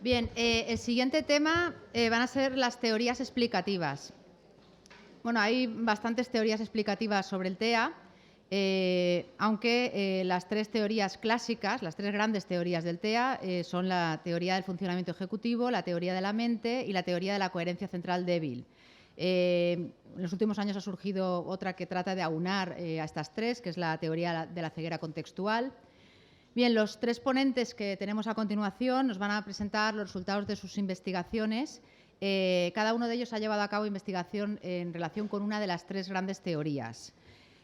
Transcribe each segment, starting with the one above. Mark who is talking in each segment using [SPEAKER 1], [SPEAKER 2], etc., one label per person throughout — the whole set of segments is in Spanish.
[SPEAKER 1] Bien, el siguiente tema van a ser las teorías explicativas. Bueno, hay bastantes teorías explicativas sobre el TEA, aunque las tres teorías clásicas, las tres grandes teorías del TEA, son la teoría del funcionamiento ejecutivo, la teoría de la mente y la teoría de la coherencia central débil. En los últimos años ha surgido otra que trata de aunar a estas tres, que es la teoría de la ceguera contextual. Bien, los tres ponentes que tenemos a continuación nos van a presentar los resultados de sus investigaciones. Cada uno de ellos ha llevado a cabo investigación en relación con una de las tres grandes teorías.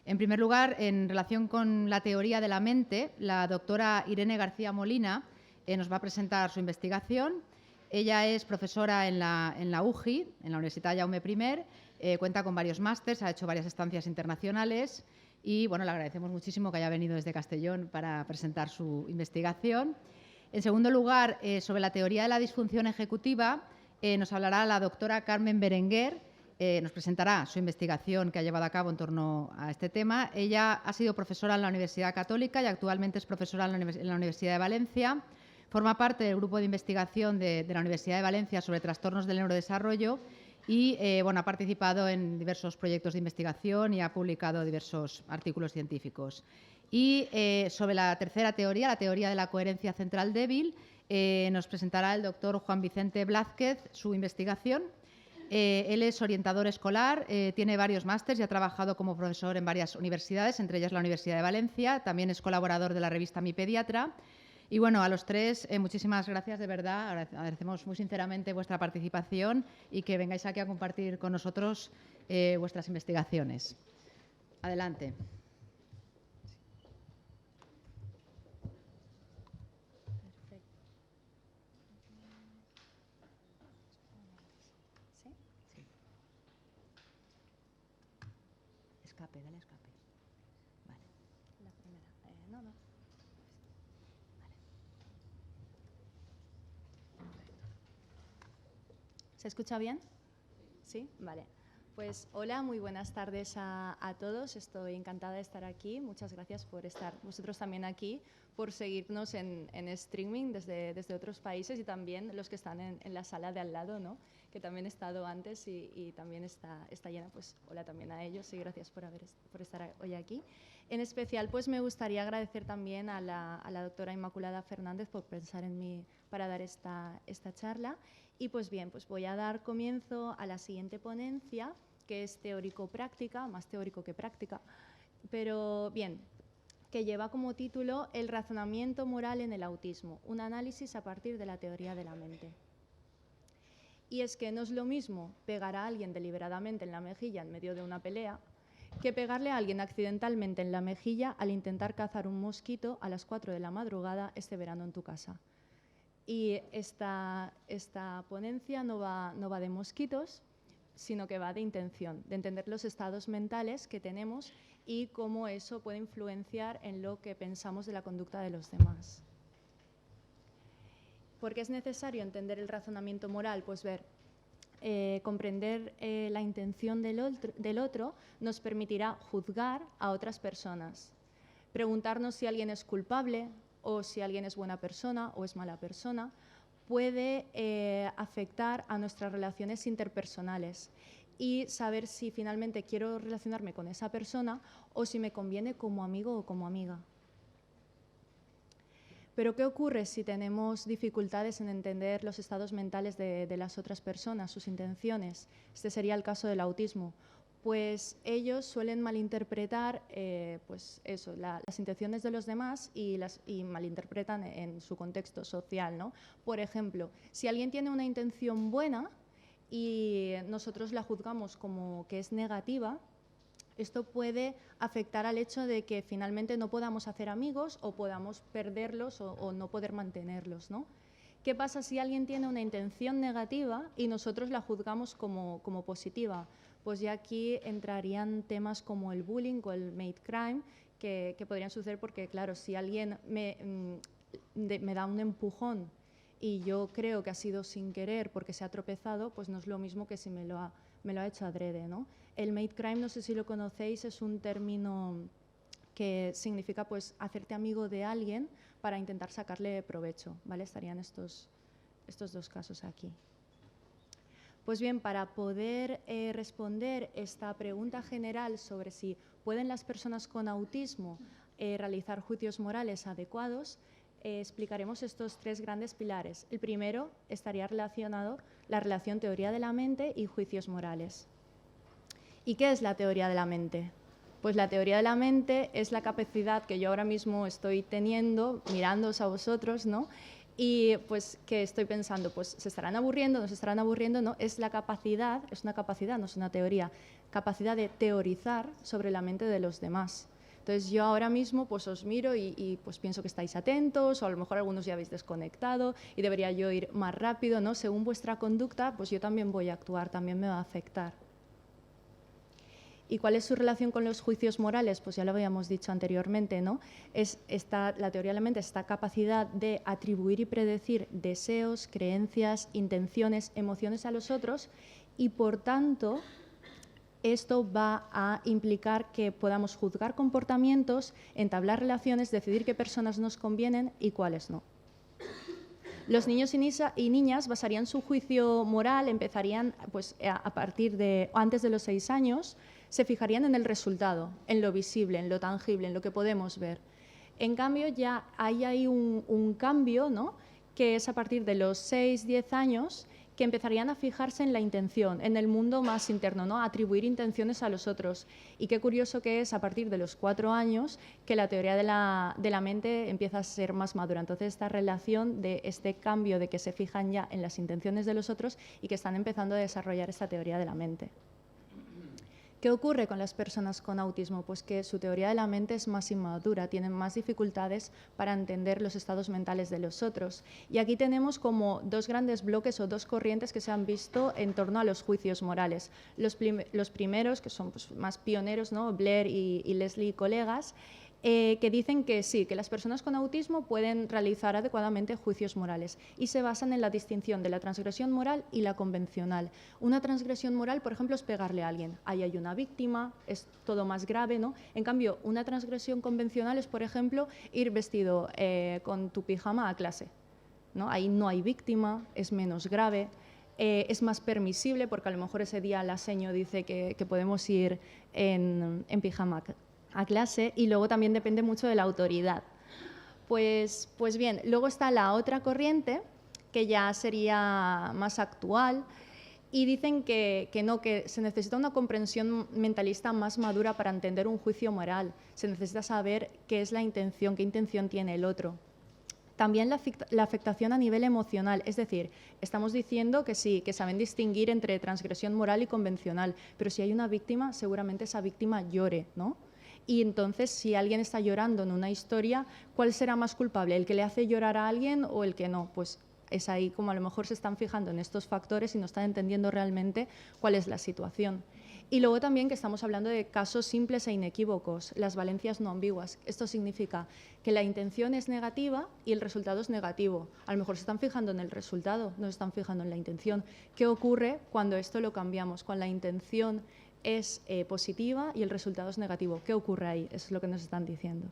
[SPEAKER 1] En primer lugar, en relación con la teoría de la mente, la doctora Irene García Molina nos va a presentar su investigación. Ella es profesora en la UJI, en la Universidad Jaume I, cuenta con varios másters, ha hecho varias estancias internacionales y bueno, le agradecemos muchísimo que haya venido desde Castellón para presentar su investigación. En segundo lugar, sobre la teoría de la disfunción ejecutiva, nos hablará la doctora Carmen Berenguer, nos presentará su investigación que ha llevado a cabo en torno a este tema. Ella ha sido profesora en la Universidad Católica y actualmente es profesora en la Universidad de Valencia. Forma parte del grupo de investigación de la Universidad de Valencia sobre trastornos del neurodesarrollo y bueno, ha participado en diversos proyectos de investigación y ha publicado diversos artículos científicos. Y sobre la tercera teoría, la teoría de la coherencia central débil, nos presentará el doctor Juan Vicente Blázquez su investigación. Él es orientador escolar, tiene varios másteres y ha trabajado como profesor en varias universidades, entre ellas la Universidad de Valencia. También es colaborador de la revista Mi Pediatra. Y bueno, a los tres, muchísimas gracias, de verdad. Agradecemos muy sinceramente vuestra participación y que vengáis aquí a compartir con nosotros vuestras investigaciones. Adelante.
[SPEAKER 2] ¿Sí?
[SPEAKER 1] Sí. Escape, dale escape. Vale.
[SPEAKER 2] La primera. No.
[SPEAKER 1] Vale.
[SPEAKER 2] ¿Se escucha bien? Sí, vale. Pues hola, muy buenas tardes a todos. Estoy encantada de estar aquí. Muchas gracias por estar vosotros también aquí, por seguirnos en streaming desde otros países y también los que están en la sala de al lado, ¿no? Que también he estado antes y también está llena. Pues hola también a ellos y gracias por estar hoy aquí. En especial, pues me gustaría agradecer también a la doctora Inmaculada Fernández por pensar en mí para dar esta charla. Y pues bien, pues voy a dar comienzo a la siguiente ponencia, que es teórico-práctica, más teórico que práctica, pero bien, que lleva como título El razonamiento moral en el autismo, un análisis a partir de la teoría de la mente. Y es que no es lo mismo pegar a alguien deliberadamente en la mejilla en medio de una pelea que pegarle a alguien accidentalmente en la mejilla al intentar cazar un mosquito a las 4 de la madrugada este verano en tu casa. Y esta ponencia no va de mosquitos, sino que va de intención, de entender los estados mentales que tenemos y cómo eso puede influenciar en lo que pensamos de la conducta de los demás. ¿Por qué es necesario entender el razonamiento moral? Pues comprender la intención del otro nos permitirá juzgar a otras personas, preguntarnos si alguien es culpable o si alguien es buena persona o es mala persona, puede afectar a nuestras relaciones interpersonales y saber si finalmente quiero relacionarme con esa persona o si me conviene como amigo o como amiga. Pero ¿qué ocurre si tenemos dificultades en entender los estados mentales de las otras personas, sus intenciones? Este sería el caso del autismo. Pues ellos suelen malinterpretar pues eso, las intenciones de los demás y malinterpretan en su contexto social, ¿no? Por ejemplo, si alguien tiene una intención buena y nosotros la juzgamos como que es negativa, esto puede afectar al hecho de que finalmente no podamos hacer amigos o podamos perderlos o no poder mantenerlos, ¿no? ¿Qué pasa si alguien tiene una intención negativa y nosotros la juzgamos como positiva? Pues ya aquí entrarían temas como el bullying o el made crime que podrían suceder porque, claro, si alguien me da un empujón y yo creo que ha sido sin querer porque se ha tropezado, pues no es lo mismo que si me lo ha hecho adrede, ¿no? El made crime, no sé si lo conocéis, es un término que significa pues hacerte amigo de alguien para intentar sacarle provecho, ¿vale? Estarían estos estos dos casos aquí. Pues bien, para poder responder esta pregunta general sobre si pueden las personas con autismo realizar juicios morales adecuados, explicaremos estos tres grandes pilares. El primero estaría relacionado la relación teoría de la mente y juicios morales. ¿Y qué es la teoría de la mente? Pues la teoría de la mente es la capacidad que yo ahora mismo estoy teniendo, mirándoos a vosotros, ¿no? Y pues que estoy pensando, pues se estarán aburriendo, no se estarán aburriendo, no, es la capacidad, es una capacidad, no es una teoría, capacidad de teorizar sobre la mente de los demás. Entonces yo ahora mismo pues os miro y pues pienso que estáis atentos, o a lo mejor algunos ya habéis desconectado y debería yo ir más rápido, ¿no? Según vuestra conducta, pues yo también voy a actuar, también me va a afectar. ¿Y cuál es su relación con los juicios morales? Pues ya lo habíamos dicho anteriormente, ¿no? La teoría de la mente, esta capacidad de atribuir y predecir deseos, creencias, intenciones, emociones a los otros, y por tanto esto va a implicar que podamos juzgar comportamientos, entablar relaciones, decidir qué personas nos convienen y cuáles no. Los niños y niñas basarían su juicio moral, empezarían pues, a partir de antes de los 6 años, se fijarían en el resultado, en lo visible, en lo tangible, en lo que podemos ver. En cambio, ya hay ahí un cambio, ¿no? Que es a partir de los 6-10 años, que empezarían a fijarse en la intención, en el mundo más interno, ¿no? A atribuir intenciones a los otros. Y qué curioso que es a partir de los 4 años que la teoría de la mente empieza a ser más madura. Entonces, esta relación de este cambio de que se fijan ya en las intenciones de los otros y que están empezando a desarrollar esta teoría de la mente. ¿Qué ocurre con las personas con autismo? Pues que su teoría de la mente es más inmadura, tienen más dificultades para entender los estados mentales de los otros. Y aquí tenemos como dos grandes bloques o dos corrientes que se han visto en torno a los juicios morales. Los primeros, que son pues, más pioneros, ¿no? Blair y Leslie y colegas, que dicen que sí, que las personas con autismo pueden realizar adecuadamente juicios morales y se basan en la distinción de la transgresión moral y la convencional. Una transgresión moral, por ejemplo, es pegarle a alguien. Ahí hay una víctima, es todo más grave, ¿no? En cambio, una transgresión convencional es, por ejemplo, ir vestido con tu pijama a clase, ¿no? Ahí no hay víctima, es menos grave. Es más permisible porque a lo mejor ese día la seño dice que podemos ir en pijama a clase, y luego también depende mucho de la autoridad. Pues bien, luego está la otra corriente, que ya sería más actual, y dicen que no, que se necesita una comprensión mentalista más madura para entender un juicio moral. Se necesita saber qué es la intención, qué intención tiene el otro. También la afectación a nivel emocional, es decir, estamos diciendo que sí, que saben distinguir entre transgresión moral y convencional, pero si hay una víctima, seguramente esa víctima llore, ¿no? Y entonces, si alguien está llorando en una historia, ¿cuál será más culpable? ¿El que le hace llorar a alguien o el que no? Pues es ahí como a lo mejor se están fijando en estos factores y no están entendiendo realmente cuál es la situación. Y luego también que estamos hablando de casos simples e inequívocos, las valencias no ambiguas. Esto significa que la intención es negativa y el resultado es negativo. A lo mejor se están fijando en el resultado, no se están fijando en la intención. ¿Qué ocurre cuando esto lo cambiamos? Cuando la intención es positiva y el resultado es negativo. ¿Qué ocurre ahí? Eso es lo que nos están diciendo.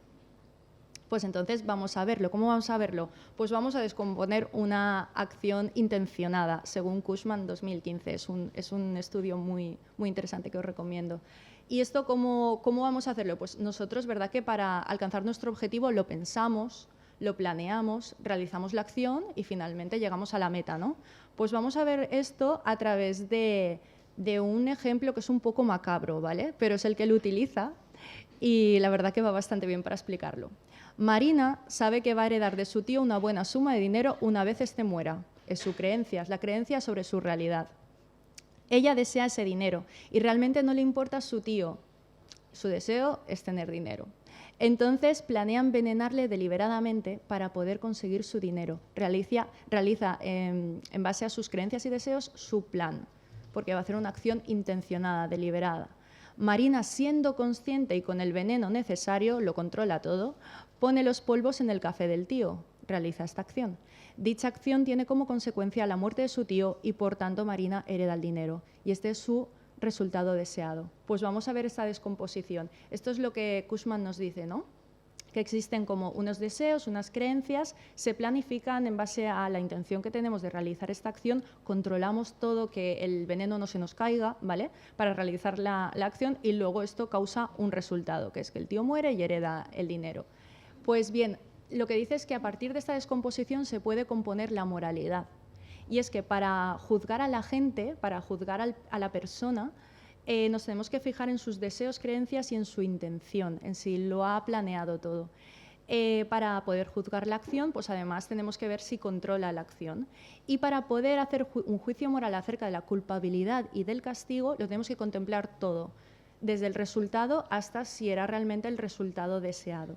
[SPEAKER 2] Pues entonces vamos a verlo. ¿Cómo vamos a verlo? Pues vamos a descomponer una acción intencionada, según Cushman 2015. Es un estudio muy interesante que os recomiendo. ¿Y esto cómo vamos a hacerlo? Pues nosotros, ¿verdad?, que para alcanzar nuestro objetivo lo pensamos, lo planeamos, realizamos la acción y finalmente llegamos a la meta, ¿no? Pues vamos a ver esto a través de un ejemplo que es un poco macabro, ¿vale? Pero es el que él utiliza y la verdad que va bastante bien para explicarlo. Marina sabe que va a heredar de su tío una buena suma de dinero una vez éste muera. Es su creencia, es la creencia sobre su realidad. Ella desea ese dinero y realmente no le importa a su tío. Su deseo es tener dinero. Entonces planea envenenarle deliberadamente para poder conseguir su dinero. Realiza en base a sus creencias y deseos su plan, porque va a hacer una acción intencionada, deliberada. Marina, siendo consciente y con el veneno necesario, lo controla todo, pone los polvos en el café del tío, realiza esta acción. Dicha acción tiene como consecuencia la muerte de su tío y, por tanto, Marina hereda el dinero. Y este es su resultado deseado. Pues vamos a ver esta descomposición. Esto es lo que Cushman nos dice, ¿no? que existen como unos deseos, unas creencias, se planifican en base a la intención que tenemos de realizar esta acción, controlamos todo, que el veneno no se nos caiga, ¿vale?, para realizar la acción, y luego esto causa un resultado, que es que el tío muere y hereda el dinero. Pues bien, lo que dice es que a partir de esta descomposición se puede componer la moralidad. Y es que para juzgar a la gente, para juzgar a la persona, nos tenemos que fijar en sus deseos, creencias y en su intención, en si lo ha planeado todo. Para poder juzgar la acción, pues además tenemos que ver si controla la acción. Y para poder hacer un juicio moral acerca de la culpabilidad y del castigo, lo tenemos que contemplar todo, desde el resultado hasta si era realmente el resultado deseado.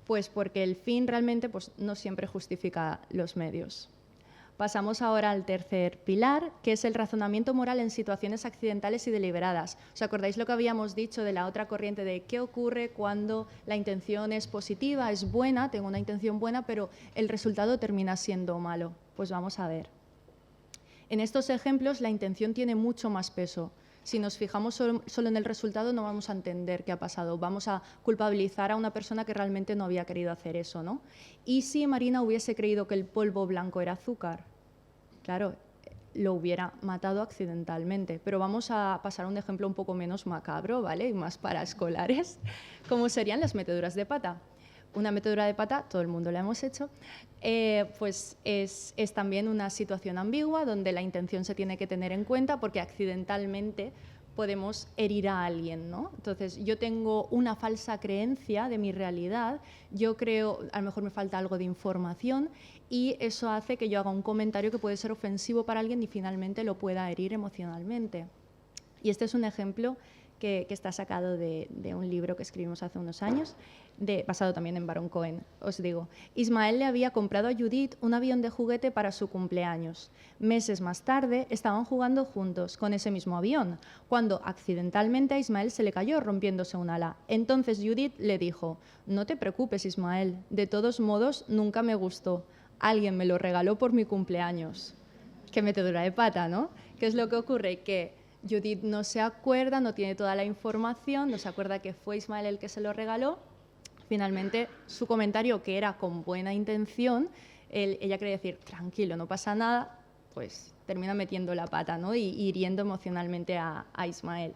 [SPEAKER 2] Pues porque el fin realmente pues, no siempre justifica los medios. Pasamos ahora al tercer pilar, que es el razonamiento moral en situaciones accidentales y deliberadas. ¿Os acordáis lo que habíamos dicho de la otra corriente de qué ocurre cuando la intención es positiva, es buena, tengo una intención buena, pero el resultado termina siendo malo? Pues vamos a ver. En estos ejemplos la intención tiene mucho más peso. Si nos fijamos solo en el resultado no vamos a entender qué ha pasado, vamos a culpabilizar a una persona que realmente no había querido hacer eso, ¿no? ¿Y si Marina hubiese creído que el polvo blanco era azúcar? Claro, lo hubiera matado accidentalmente, pero vamos a pasar a un ejemplo un poco menos macabro, ¿vale?, y más para escolares, como serían las meteduras de pata. Una metedura de pata, todo el mundo la hemos hecho, pues es también una situación ambigua donde la intención se tiene que tener en cuenta porque accidentalmente podemos herir a alguien, ¿no? Entonces, yo tengo una falsa creencia de mi realidad, yo creo, a lo mejor me falta algo de información y eso hace que yo haga un comentario que puede ser ofensivo para alguien y finalmente lo pueda herir emocionalmente. Y este es un ejemplo que está sacado de un libro que escribimos hace unos años, basado también en Baron Cohen. Os digo, Ismael le había comprado a Judith un avión de juguete para su cumpleaños. Meses más tarde estaban jugando juntos con ese mismo avión, cuando accidentalmente a Ismael se le cayó rompiéndose un ala. Entonces Judith le dijo, no te preocupes, Ismael, de todos modos nunca me gustó. Alguien me lo regaló por mi cumpleaños. Qué metedura de pata, ¿no? ¿Qué es lo que ocurre? Que Judith no se acuerda, no tiene toda la información, no se acuerda que fue Ismael el que se lo regaló. Finalmente, su comentario, que era con buena intención, ella quería decir, tranquilo, no pasa nada, pues termina metiendo la pata, ¿no?, y hiriendo emocionalmente a Ismael.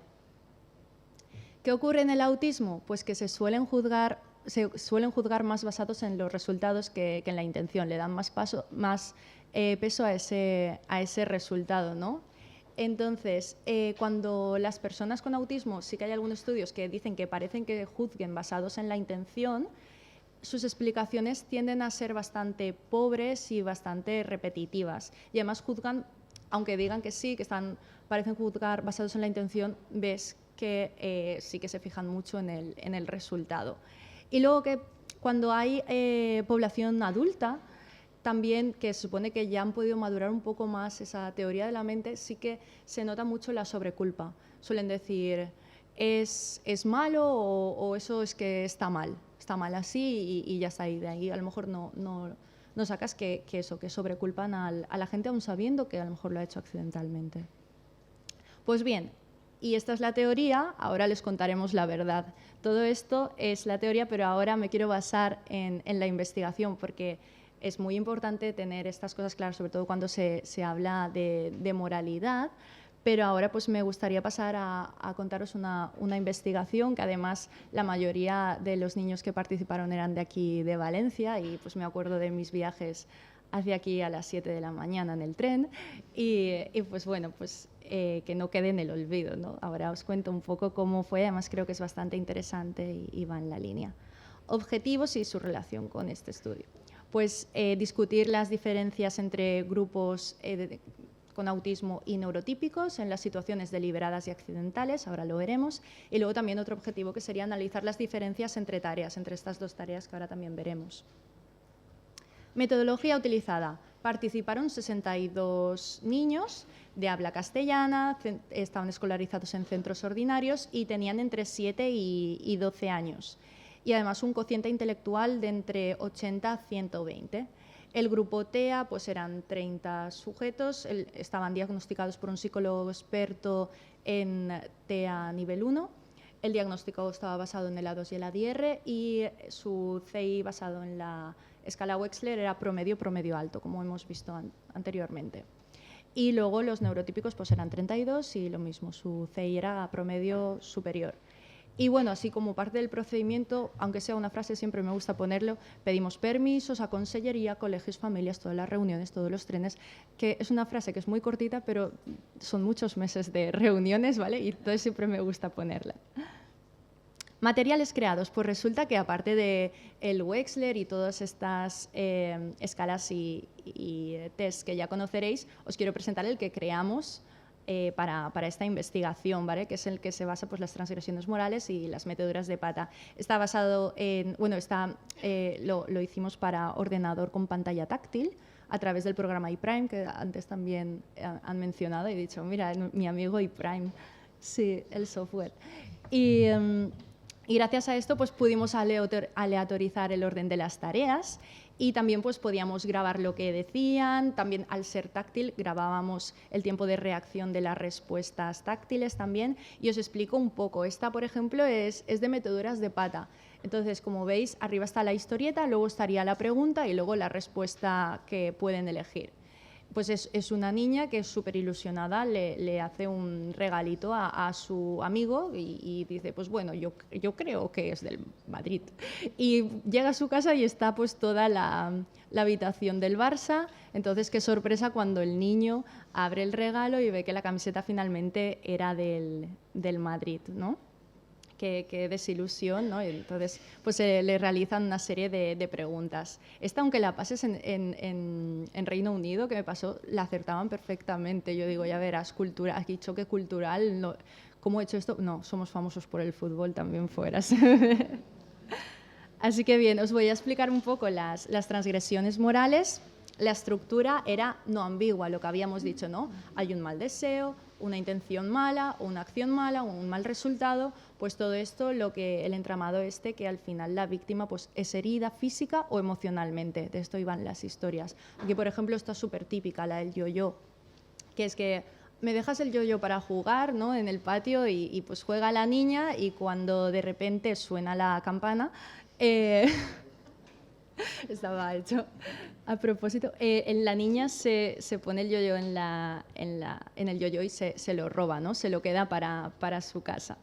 [SPEAKER 2] ¿Qué ocurre en el autismo? Pues que se suelen juzgar más basados en los resultados que en la intención, le dan más peso a ese resultado, ¿no? Entonces, cuando las personas con autismo, sí que hay algunos estudios que dicen que parecen que juzguen basados en la intención, sus explicaciones tienden a ser bastante pobres y bastante repetitivas. Y además juzgan, aunque digan que sí, que parecen juzgar basados en la intención, ves que sí que se fijan mucho en el resultado. Y luego que cuando hay población adulta, también que se supone que ya han podido madurar un poco más esa teoría de la mente, sí que se nota mucho la sobreculpa. Suelen decir, ¿es malo o eso es que está mal así y ya está ahí? De ahí a lo mejor no sacas que sobreculpan a la gente aún sabiendo que a lo mejor lo ha hecho accidentalmente. Pues bien, y esta es la teoría, ahora les contaremos la verdad. Todo esto es la teoría, pero ahora me quiero basar en la investigación porque es muy importante tener estas cosas claras, sobre todo cuando se habla de moralidad, pero ahora pues me gustaría pasar a contaros una investigación que además la mayoría de los niños que participaron eran de aquí de Valencia y pues me acuerdo de mis viajes hacia aquí a las 7 de la mañana en el tren y pues bueno, pues que no quede en el olvido, ¿no? Ahora os cuento un poco cómo fue, además creo que es bastante interesante y va en la línea. Objetivos y su relación con este estudio. Pues discutir las diferencias entre grupos con autismo y neurotípicos en las situaciones deliberadas y accidentales, ahora lo veremos, y luego también otro objetivo que sería analizar las diferencias entre tareas, entre estas dos tareas que ahora también veremos. Metodología utilizada. Participaron 62 niños de habla castellana, estaban escolarizados en centros ordinarios y tenían entre 7 y 12 años. Y además un cociente intelectual de entre 80 a 120. El grupo TEA pues eran 30 sujetos, estaban diagnosticados por un psicólogo experto en TEA nivel 1 el diagnóstico estaba basado en el A2 y el ADR y su CI basado en la escala Wechsler era promedio, promedio alto, como hemos visto anteriormente. Y luego los neurotípicos pues eran 32 y lo mismo, su CI era promedio superior. Y bueno, así como parte del procedimiento, aunque sea una frase, siempre me gusta ponerlo, pedimos permisos a consellería, colegios, familias, todas las reuniones, todos los trenes, que es una frase que es muy cortita, pero son muchos meses de reuniones, ¿vale? Y entonces siempre me gusta ponerla. Materiales creados, pues resulta que aparte de el Wechsler y todas estas escalas y tests que ya conoceréis, os quiero presentar el que creamos para esta investigación, ¿vale? Que es el que se basa pues las transgresiones morales y las meteduras de pata. Está basado en, bueno, lo hicimos para ordenador con pantalla táctil a través del programa iPrime, que antes también han mencionado, y he dicho, mira, mi amigo iPrime, sí, el software. Y gracias a esto pues pudimos aleatorizar el orden de las tareas y también pues podíamos grabar lo que decían, también al ser táctil grabábamos el tiempo de reacción de las respuestas táctiles también, y os explico un poco. Esta, por ejemplo, es de meteduras de pata. Entonces, como veis, arriba está la historieta, luego estaría la pregunta y luego la respuesta que pueden elegir. Pues es una niña que es súper ilusionada, le hace un regalito a su amigo y dice, pues bueno, yo creo que es del Madrid. Y llega a su casa y está pues toda la habitación del Barça. Entonces, qué sorpresa cuando el niño abre el regalo y ve que la camiseta finalmente era del Madrid, ¿no? Qué desilusión, ¿no? Entonces, pues le realizan una serie de preguntas. Esta, aunque la pases en Reino Unido, que me pasó, la acertaban perfectamente. Yo digo, ya verás, aquí choque cultural, no, ¿cómo he hecho esto? No, somos famosos por el fútbol también fuera. Así que bien, os voy a explicar un poco las transgresiones morales. La estructura era no ambigua, lo que habíamos dicho, ¿no? Hay un mal deseo, una intención mala, o una acción mala, o un mal resultado, pues todo esto, el entramado que al final la víctima pues es herida física o emocionalmente. De esto iban las historias. Aquí, por ejemplo, esta es súper típica, la del yo-yo, que es que me dejas el yo-yo para jugar, ¿no? En el patio y pues juega la niña y cuando de repente suena la campana, estaba hecho a propósito, la niña se pone el yo-yo en el yo-yo y se lo roba, ¿no? Se lo queda para su casa.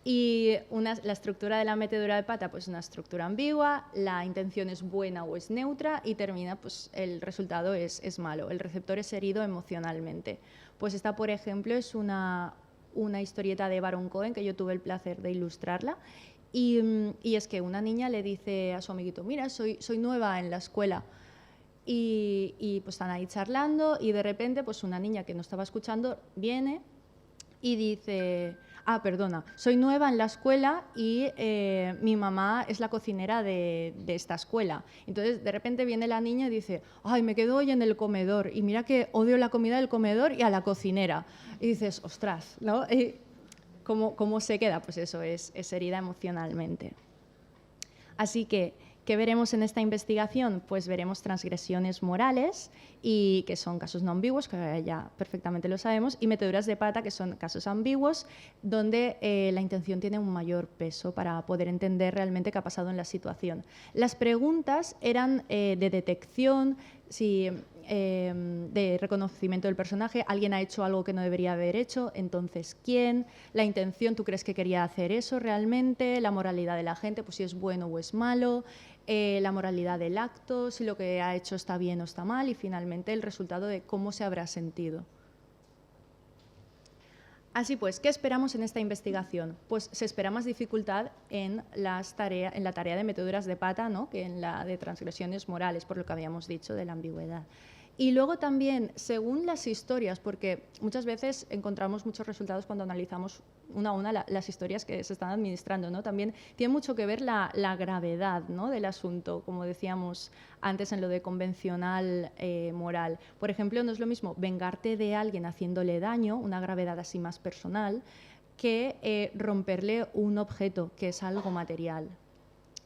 [SPEAKER 2] Y la estructura de la metedura de pata, pues una estructura ambigua, la intención es buena o es neutra y termina, pues el resultado es malo, el receptor es herido emocionalmente. Pues esta, por ejemplo, es una historieta de Baron Cohen que yo tuve el placer de ilustrarla. Y es que una niña le dice a su amiguito, mira, soy nueva en la escuela. Y pues están ahí charlando y de repente pues una niña que no estaba escuchando viene y dice, perdona, soy nueva en la escuela y mi mamá es la cocinera de esta escuela. Entonces de repente viene la niña y dice, ay, me quedo hoy en el comedor y mira que odio la comida del comedor y a la cocinera. Y dices, ostras, ¿no? ¿Cómo se queda? Pues eso, es herida emocionalmente. Así que, ¿qué veremos en esta investigación? Pues veremos transgresiones morales, y que son casos no ambiguos, que ya perfectamente lo sabemos, y meteduras de pata, que son casos ambiguos, donde la intención tiene un mayor peso para poder entender realmente qué ha pasado en la situación. Las preguntas eran de detección, de reconocimiento del personaje, alguien ha hecho algo que no debería haber hecho, entonces ¿quién? La intención, ¿tú crees que quería hacer eso realmente? La moralidad de la gente, pues si es bueno o es malo, la moralidad del acto, si lo que ha hecho está bien o está mal, y finalmente el resultado de cómo se habrá sentido. Así pues, ¿qué esperamos en esta investigación? Pues se espera más dificultad en la tarea de meteduras de pata, ¿no? Que en la de transgresiones morales, por lo que habíamos dicho de la ambigüedad. Y luego también, según las historias, porque muchas veces encontramos muchos resultados cuando analizamos una a una las historias que se están administrando, ¿no? También tiene mucho que ver la gravedad, ¿no? Del asunto, como decíamos antes en lo de convencional moral. Por ejemplo, no es lo mismo vengarte de alguien haciéndole daño, una gravedad así más personal, que romperle un objeto, que es algo material.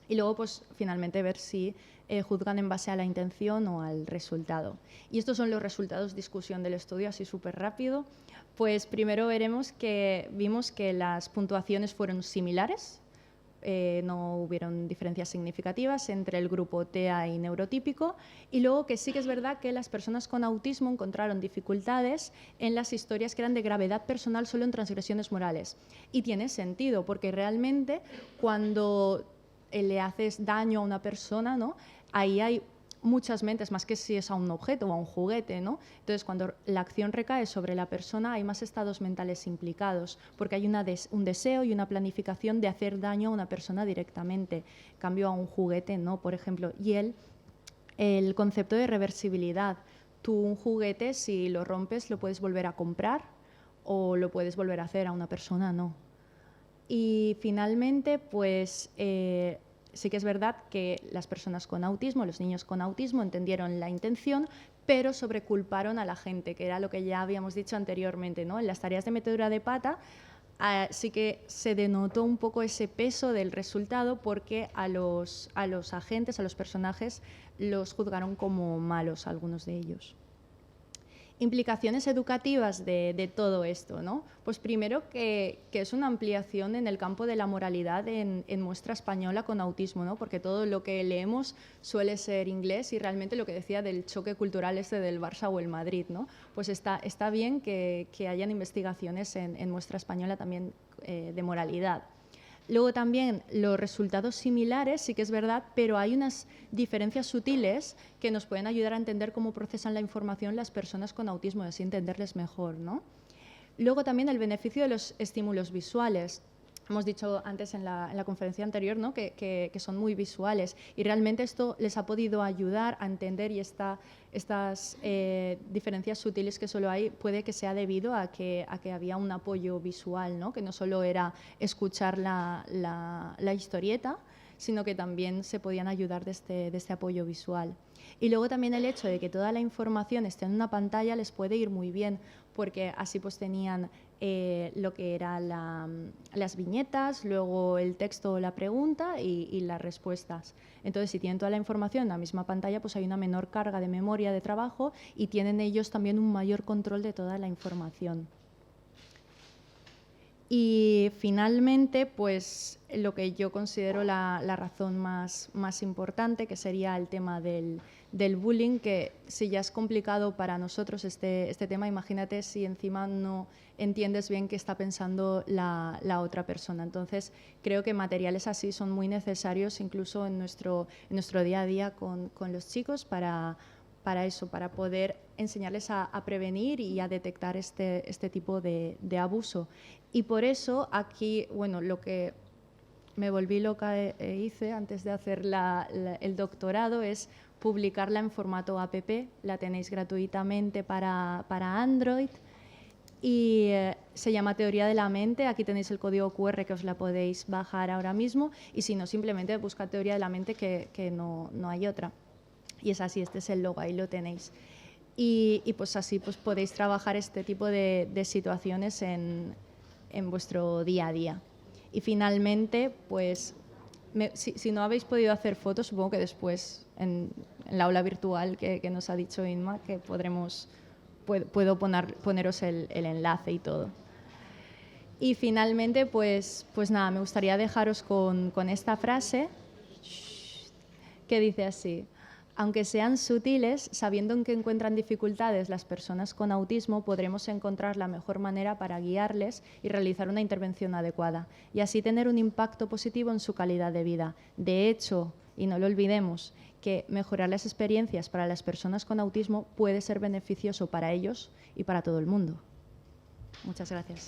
[SPEAKER 2] Y luego, pues, finalmente ver si juzgan en base a la intención o al resultado. Y estos son los resultados, discusión del estudio, así súper rápido. Pues primero vimos que las puntuaciones fueron similares, no hubieron diferencias significativas entre el grupo TEA y neurotípico, y luego que sí que es verdad que las personas con autismo encontraron dificultades en las historias que eran de gravedad personal solo en transgresiones morales. Y tiene sentido, porque realmente cuando le haces daño a una persona, ¿no?, ahí hay muchas mentes, más que si es a un objeto o a un juguete, ¿no? Entonces, cuando la acción recae sobre la persona, hay más estados mentales implicados, porque hay un deseo y una planificación de hacer daño a una persona directamente. En cambio, a un juguete, no, por ejemplo. Y el concepto de reversibilidad. Tú un juguete, si lo rompes, lo puedes volver a comprar o lo puedes volver a hacer, a una persona no. Y finalmente, pues sí que es verdad que las personas con autismo, los niños con autismo, entendieron la intención, pero sobreculparon a la gente, que era lo que ya habíamos dicho anteriormente, ¿no? En las tareas de metedura de pata sí que se denotó un poco ese peso del resultado, porque a los agentes, a los personajes, los juzgaron como malos, algunos de ellos. Implicaciones educativas de todo esto, ¿no? Pues primero que es una ampliación en el campo de la moralidad en muestra española con autismo, ¿no? Porque todo lo que leemos suele ser inglés, y realmente lo que decía del choque cultural del Barça o el Madrid, ¿no? Pues está bien que hayan investigaciones en muestra española también de moralidad. Luego también los resultados similares, sí que es verdad, pero hay unas diferencias sutiles que nos pueden ayudar a entender cómo procesan la información las personas con autismo y así entenderles mejor, ¿no? Luego también el beneficio de los estímulos visuales. Hemos dicho antes en la conferencia anterior, ¿no?, que son muy visuales, y realmente esto les ha podido ayudar a entender, y estas diferencias sutiles que solo hay puede que sea debido a que había un apoyo visual, ¿no?, que no solo era escuchar la historieta, sino que también se podían ayudar de este apoyo visual. Y luego también el hecho de que toda la información esté en una pantalla les puede ir muy bien, porque así pues tenían lo que eran las viñetas, luego el texto o la pregunta y las respuestas. Entonces, si tienen toda la información en la misma pantalla, pues hay una menor carga de memoria de trabajo y tienen ellos también un mayor control de toda la información. Y finalmente, pues lo que yo considero la razón más importante, que sería el tema del bullying, que si ya es complicado para nosotros este tema, imagínate si encima no entiendes bien qué está pensando la otra persona. Entonces, creo que materiales así son muy necesarios, incluso en nuestro día a día con los chicos, para eso, para poder enseñarles a prevenir y a detectar este tipo de abuso. Y por eso aquí, bueno, lo que me volví loca hice antes de hacer el doctorado es publicarla en formato app. La tenéis gratuitamente para Android y se llama Teoría de la Mente. Aquí tenéis el código QR que os la podéis bajar ahora mismo, y si no, simplemente buscad Teoría de la Mente, que no hay otra. Y es así, este es el logo, ahí lo tenéis. Y pues así pues podéis trabajar este tipo de situaciones en vuestro día a día. Y finalmente, pues si no habéis podido hacer fotos, supongo que después en la aula virtual que nos ha dicho Inma, que puedo poneros el enlace y todo. Y finalmente, pues nada, me gustaría dejaros con esta frase que dice así: aunque sean sutiles, sabiendo en qué encuentran dificultades las personas con autismo, podremos encontrar la mejor manera para guiarles y realizar una intervención adecuada, y así tener un impacto positivo en su calidad de vida. De hecho, y no lo olvidemos, que mejorar las experiencias para las personas con autismo puede ser beneficioso para ellos y para todo el mundo. Muchas gracias.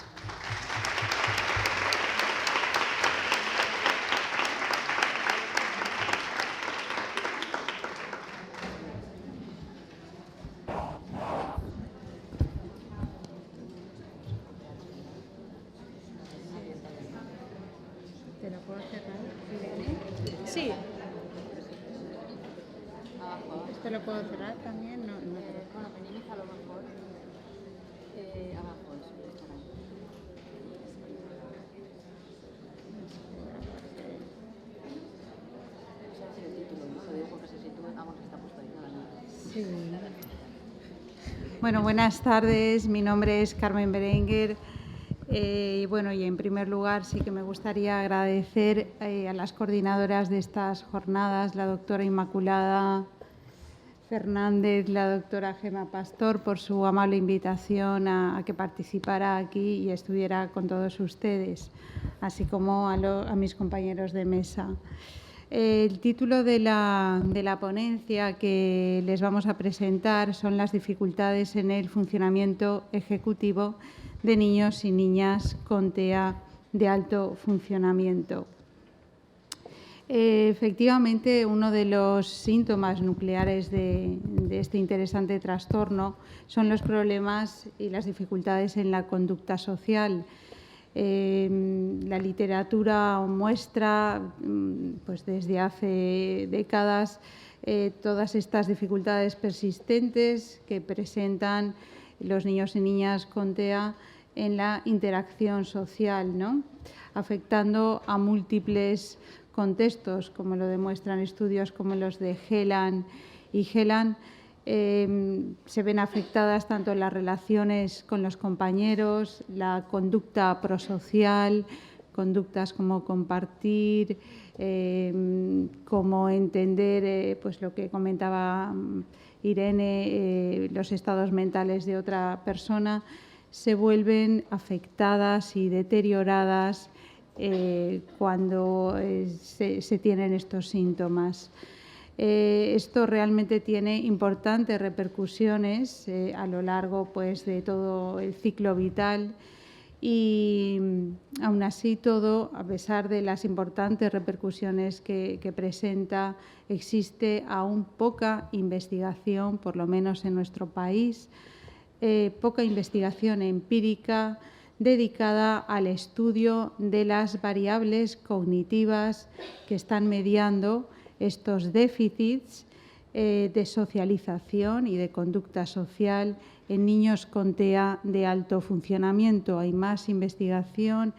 [SPEAKER 2] Sí.
[SPEAKER 3] ¿Esto lo puedo cerrar también? No.
[SPEAKER 4] Bueno, tenéis a lo mejor abajo eso. El título, ¿no? Lo digo porque se sitúe, vamos, está puesto ahí, nada más.
[SPEAKER 3] Sí. Bueno, buenas tardes. Mi nombre es Carmen Berenguer. Y en primer lugar sí que me gustaría agradecer a las coordinadoras de estas jornadas, la doctora Inmaculada Fernández, la doctora Gema Pastor, por su amable invitación a que participara aquí y estuviera con todos ustedes, así como a mis compañeros de mesa. El título de la ponencia que les vamos a presentar son las dificultades en el funcionamiento ejecutivo de niños y niñas con TEA de alto funcionamiento. Efectivamente, uno de los síntomas nucleares de este interesante trastorno son los problemas y las dificultades en la conducta social. La literatura muestra, pues desde hace décadas, todas estas dificultades persistentes que presentan los niños y niñas con TEA en la interacción social, ¿no? Afectando a múltiples contextos, como lo demuestran estudios como los de Helan y Helan. Se ven afectadas tanto las relaciones con los compañeros, la conducta prosocial, conductas como compartir, como entender pues lo que comentaba Irene, los estados mentales de otra persona, se vuelven afectadas y deterioradas cuando se tienen estos síntomas. Esto realmente tiene importantes repercusiones a lo largo pues, de todo el ciclo vital y aún así todo, a pesar de las importantes repercusiones que presenta, existe aún poca investigación, por lo menos en nuestro país, poca investigación empírica dedicada al estudio de las variables cognitivas que están mediando estos déficits de socialización y de conducta social en niños con TEA de alto funcionamiento. Hay más investigación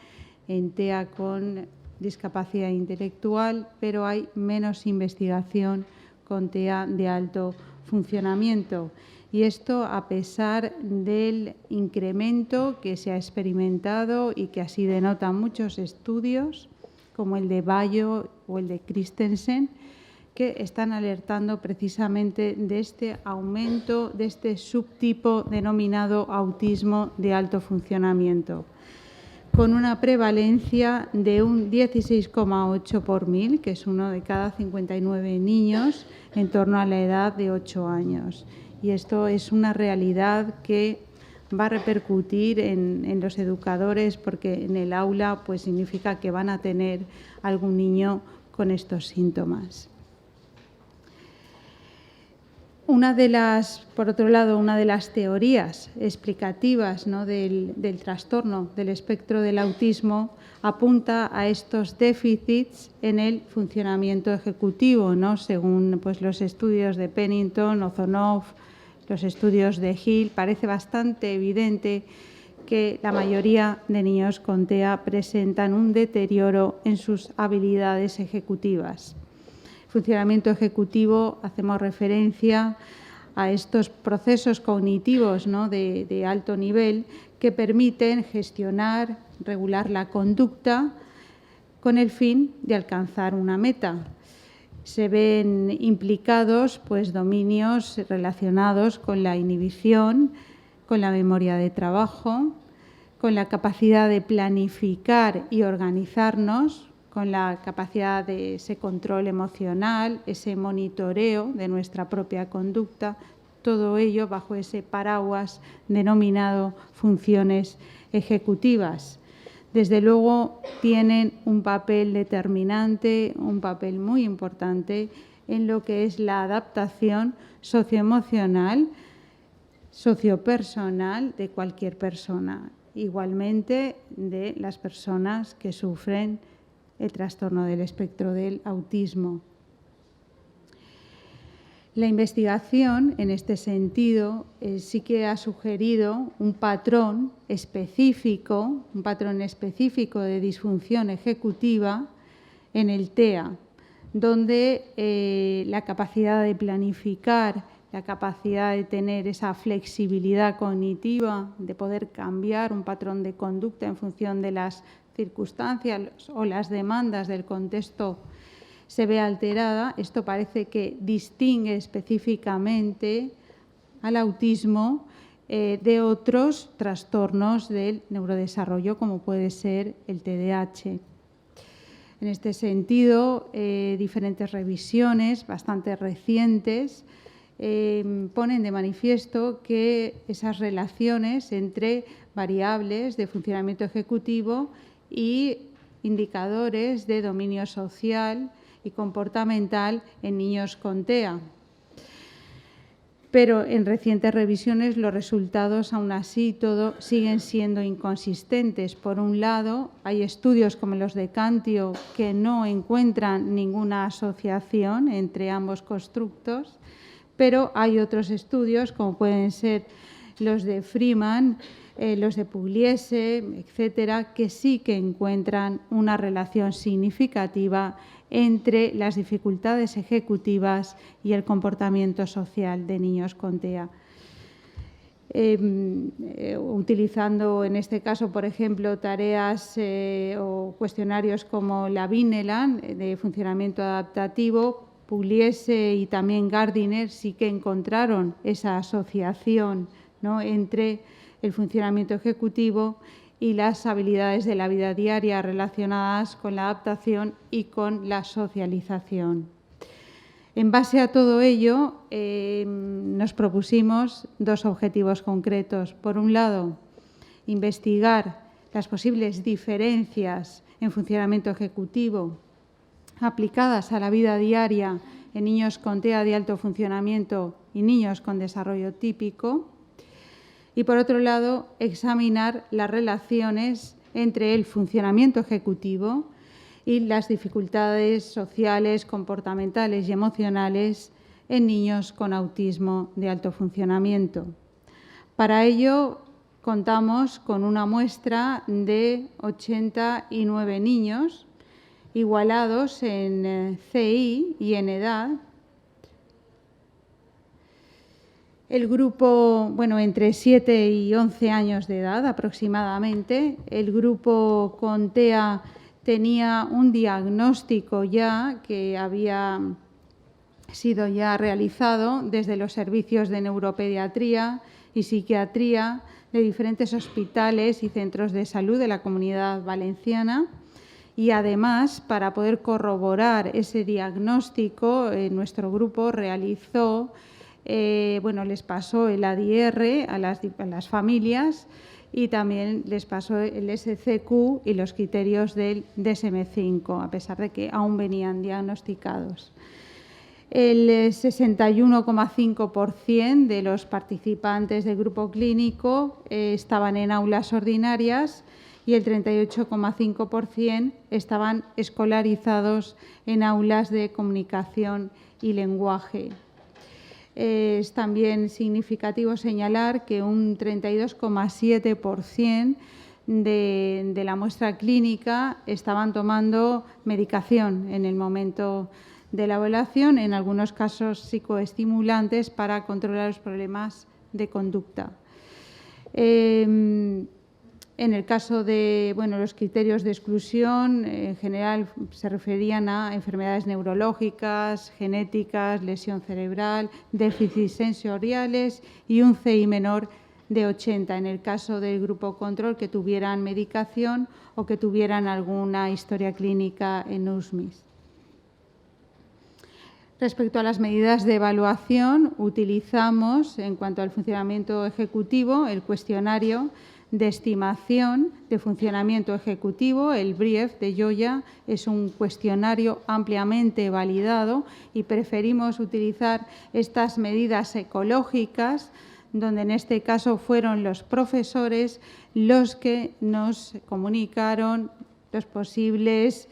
[SPEAKER 3] en TEA con discapacidad intelectual, pero hay menos investigación con TEA de alto funcionamiento. Y esto a pesar del incremento que se ha experimentado y que así denotan muchos estudios, como el de Bayo o el de Christensen, que están alertando precisamente de este aumento de este subtipo denominado autismo de alto funcionamiento, con una prevalencia de un 16,8 por 1000, que es uno de cada 59 niños en torno a la edad de 8 años. Y esto es una realidad que va a repercutir en los educadores, porque en el aula pues significa que van a tener algún niño con estos síntomas. Por otro lado, una de las teorías explicativas, ¿no?, del trastorno del espectro del autismo apunta a estos déficits en el funcionamiento ejecutivo, ¿no?, según pues, los estudios de Pennington, Ozonov, los estudios de Hill. Parece bastante evidente que la mayoría de niños con TEA presentan un deterioro en sus habilidades ejecutivas. Funcionamiento ejecutivo, hacemos referencia a estos procesos cognitivos, ¿no?, de alto nivel que permiten gestionar, regular la conducta con el fin de alcanzar una meta. Se ven implicados pues, dominios relacionados con la inhibición, con la memoria de trabajo, con la capacidad de planificar y organizarnos, con la capacidad de ese control emocional, ese monitoreo de nuestra propia conducta, todo ello bajo ese paraguas denominado funciones ejecutivas. Desde luego tienen un papel determinante, un papel muy importante en lo que es la adaptación socioemocional, sociopersonal de cualquier persona, igualmente de las personas que sufren el trastorno del espectro del autismo. La investigación, en este sentido, sí que ha sugerido un patrón específico de disfunción ejecutiva en el TEA, donde la capacidad de planificar la capacidad de tener esa flexibilidad cognitiva, de poder cambiar un patrón de conducta en función de las circunstancias o las demandas del contexto, se ve alterada. Esto parece que distingue específicamente al autismo de otros trastornos del neurodesarrollo, como puede ser el TDAH. En este sentido, diferentes revisiones bastante recientes ponen de manifiesto que esas relaciones entre variables de funcionamiento ejecutivo y indicadores de dominio social y comportamental en niños con TEA. Pero en recientes revisiones los resultados, aún así, siguen siendo inconsistentes. Por un lado, hay estudios como los de Cantio que no encuentran ninguna asociación entre ambos constructos, pero hay otros estudios, como pueden ser los de Freeman, los de Pugliese, etcétera, que sí que encuentran una relación significativa entre las dificultades ejecutivas y el comportamiento social de niños con TEA. Utilizando en este caso, por ejemplo, tareas o cuestionarios como la Vineland de funcionamiento adaptativo, Pugliese y también Gardiner sí que encontraron esa asociación, ¿no?, entre el funcionamiento ejecutivo y las habilidades de la vida diaria relacionadas con la adaptación y con la socialización. En base a todo ello, nos propusimos dos objetivos concretos. Por un lado, investigar las posibles diferencias en funcionamiento ejecutivo aplicadas a la vida diaria en niños con TEA de alto funcionamiento y niños con desarrollo típico. Y, por otro lado, examinar las relaciones entre el funcionamiento ejecutivo y las dificultades sociales, comportamentales y emocionales en niños con autismo de alto funcionamiento. Para ello, contamos con una muestra de 89 niños igualados en CI y en edad. El grupo, entre 7 y 11 años de edad aproximadamente, el grupo con TEA tenía un diagnóstico ya que había sido ya realizado desde los servicios de neuropediatría y psiquiatría de diferentes hospitales y centros de salud de la Comunidad Valenciana. Y además, para poder corroborar ese diagnóstico, nuestro grupo realizó les pasó el ADR a las familias y también les pasó el SCQ y los criterios del DSM-5, a pesar de que aún venían diagnosticados. El 61,5% de los participantes del grupo clínico estaban en aulas ordinarias y el 38,5% estaban escolarizados en aulas de comunicación y lenguaje. Es también significativo señalar que un 32,7% de la muestra clínica estaban tomando medicación en el momento de la evaluación, en algunos casos psicoestimulantes para controlar los problemas de conducta. En el caso de los criterios de exclusión, en general se referían a enfermedades neurológicas, genéticas, lesión cerebral, déficits sensoriales y un CI menor de 80 en el caso del grupo control que tuvieran medicación o que tuvieran alguna historia clínica en USMIS. Respecto a las medidas de evaluación, utilizamos, en cuanto al funcionamiento ejecutivo, el cuestionario de estimación de funcionamiento ejecutivo, el BRIEF de Joya. Es un cuestionario ampliamente validado y preferimos utilizar estas medidas ecológicas, donde en este caso fueron los profesores los que nos comunicaron los posibles,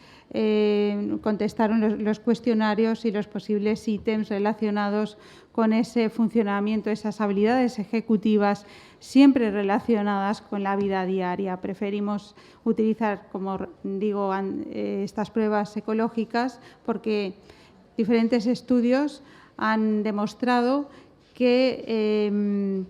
[SPEAKER 3] contestaron los cuestionarios y los posibles ítems relacionados con ese funcionamiento, esas habilidades ejecutivas siempre relacionadas con la vida diaria. Preferimos utilizar, como digo, estas pruebas ecológicas porque diferentes estudios han demostrado que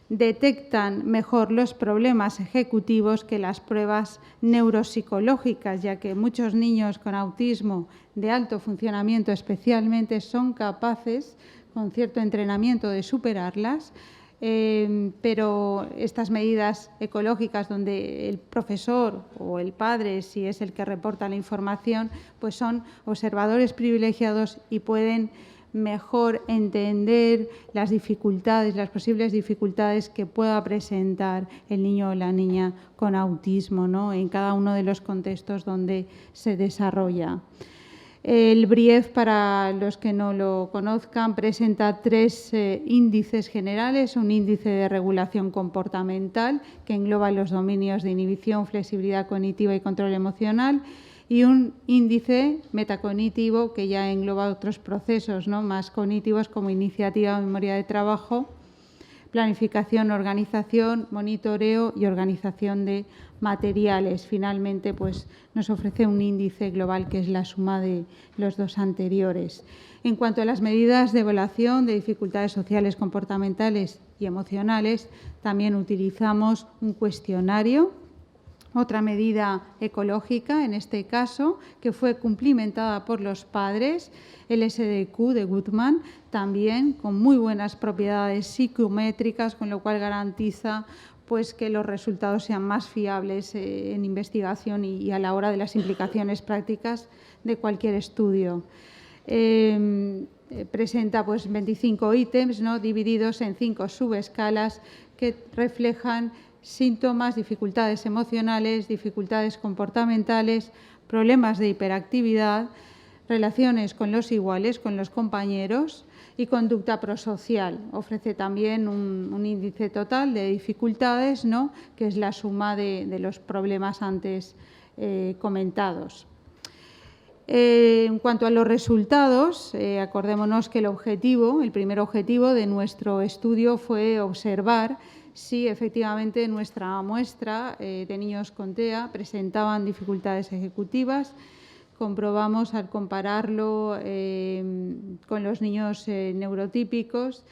[SPEAKER 3] detectan mejor los problemas ejecutivos que las pruebas neuropsicológicas, ya que muchos niños con autismo de alto funcionamiento especialmente son capaces, con cierto entrenamiento, de superarlas, pero estas medidas ecológicas donde el profesor o el padre, si es el que reporta la información, pues son observadores privilegiados y pueden mejor entender las dificultades, las posibles dificultades que pueda presentar el niño o la niña con autismo, ¿no?, en cada uno de los contextos donde se desarrolla. El BRIEF, para los que no lo conozcan, presenta 3 índices generales: un índice de regulación comportamental que engloba los dominios de inhibición, flexibilidad cognitiva y control emocional, y un índice metacognitivo que ya engloba otros procesos, ¿no?, más cognitivos, como iniciativa, memoria de trabajo, planificación, organización, monitoreo y organización de materiales. Finalmente, pues, nos ofrece un índice global que es la suma de los 2 anteriores. En cuanto a las medidas de evaluación de dificultades sociales, comportamentales y emocionales, también utilizamos un cuestionario. Otra medida ecológica, en este caso, que fue cumplimentada por los padres, el SDQ de Goodman, también con muy buenas propiedades psicométricas, con lo cual garantiza, pues, que los resultados sean más fiables en investigación y a la hora de las implicaciones prácticas de cualquier estudio. Presenta, pues, 25 ítems, ¿no?, divididos en 5 subescalas que reflejan síntomas, dificultades emocionales, dificultades comportamentales, problemas de hiperactividad, relaciones con los iguales, con los compañeros, y conducta prosocial. Ofrece también un índice total de dificultades, ¿no?, que es la suma de los problemas antes comentados. En cuanto a los resultados, acordémonos que el primer objetivo de nuestro estudio fue observar si efectivamente nuestra muestra de niños con TEA presentaban dificultades ejecutivas. Comprobamos, al compararlo con los niños neurotípicos,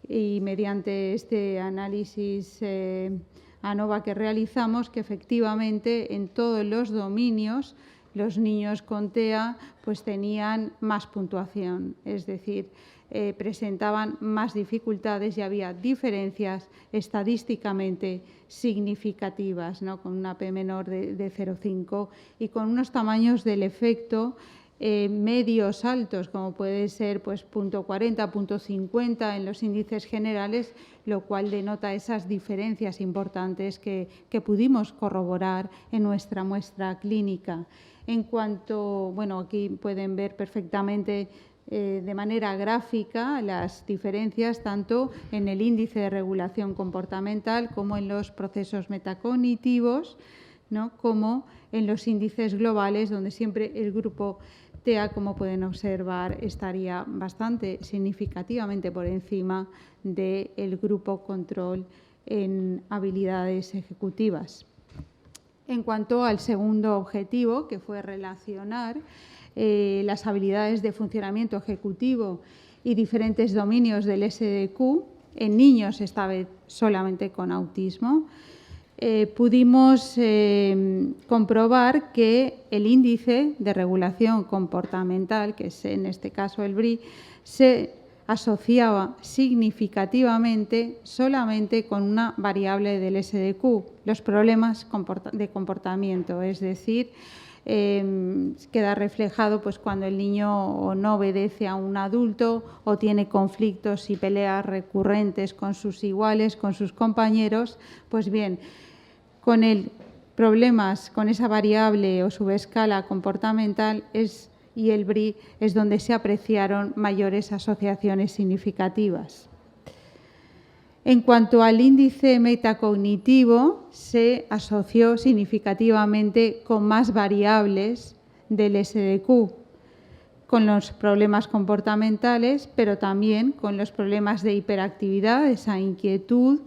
[SPEAKER 3] y mediante este análisis ANOVA que realizamos, que efectivamente en todos los dominios los niños con TEA, pues, tenían más puntuación, es decir, presentaban más dificultades y había diferencias estadísticamente significativas, ¿no?, con una P menor de 0,5 y con unos tamaños del efecto medios altos, como puede ser, pues, 0,40, 0,50 en los índices generales, lo cual denota esas diferencias importantes que pudimos corroborar en nuestra muestra clínica. En cuanto, bueno, aquí pueden ver perfectamente de manera gráfica las diferencias tanto en el índice de regulación comportamental como en los procesos metacognitivos, ¿no?, como en los índices globales, donde siempre el grupo TEA, como pueden observar, estaría bastante significativamente por encima del grupo control en habilidades ejecutivas. En cuanto al segundo objetivo, que fue relacionar las habilidades de funcionamiento ejecutivo y diferentes dominios del SDQ en niños, esta vez solamente con autismo, pudimos comprobar que el índice de regulación comportamental, que es en este caso el BRI, se asociaba significativamente solamente con una variable del SDQ, los problemas de comportamiento, es decir, queda reflejado, pues, cuando el niño no obedece a un adulto o tiene conflictos y peleas recurrentes con sus iguales, con sus compañeros. Pues bien, con problemas con esa variable o subescala comportamental y el BRI es donde se apreciaron mayores asociaciones significativas. En cuanto al índice metacognitivo, se asoció significativamente con más variables del SDQ, con los problemas comportamentales, pero también con los problemas de hiperactividad, esa inquietud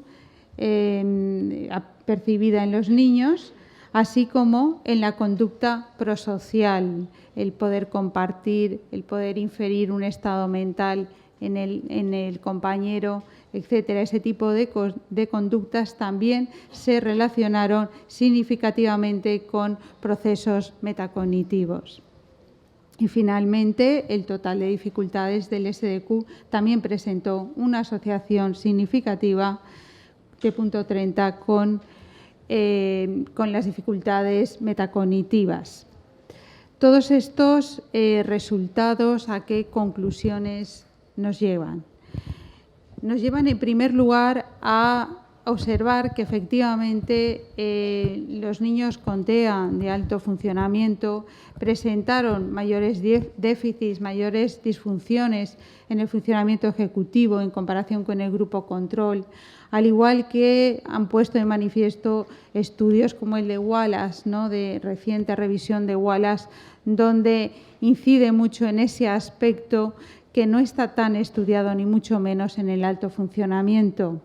[SPEAKER 3] percibida en los niños, así como en la conducta prosocial, el poder compartir, el poder inferir un estado mental en el compañero, etcétera. Ese tipo de conductas también se relacionaron significativamente con procesos metacognitivos. Y finalmente, el total de dificultades del SDQ también presentó una asociación significativa de punto 30 con las dificultades metacognitivas. Todos estos resultados, ¿a qué conclusiones nos llevan? Nos llevan, en primer lugar, a observar que efectivamente los niños con TEA de alto funcionamiento presentaron mayores déficits, mayores disfunciones en el funcionamiento ejecutivo en comparación con el grupo control, al igual que han puesto de manifiesto estudios como el de Wallace, ¿no?, de reciente revisión de Wallace, donde incide mucho en ese aspecto que no está tan estudiado ni mucho menos en el alto funcionamiento.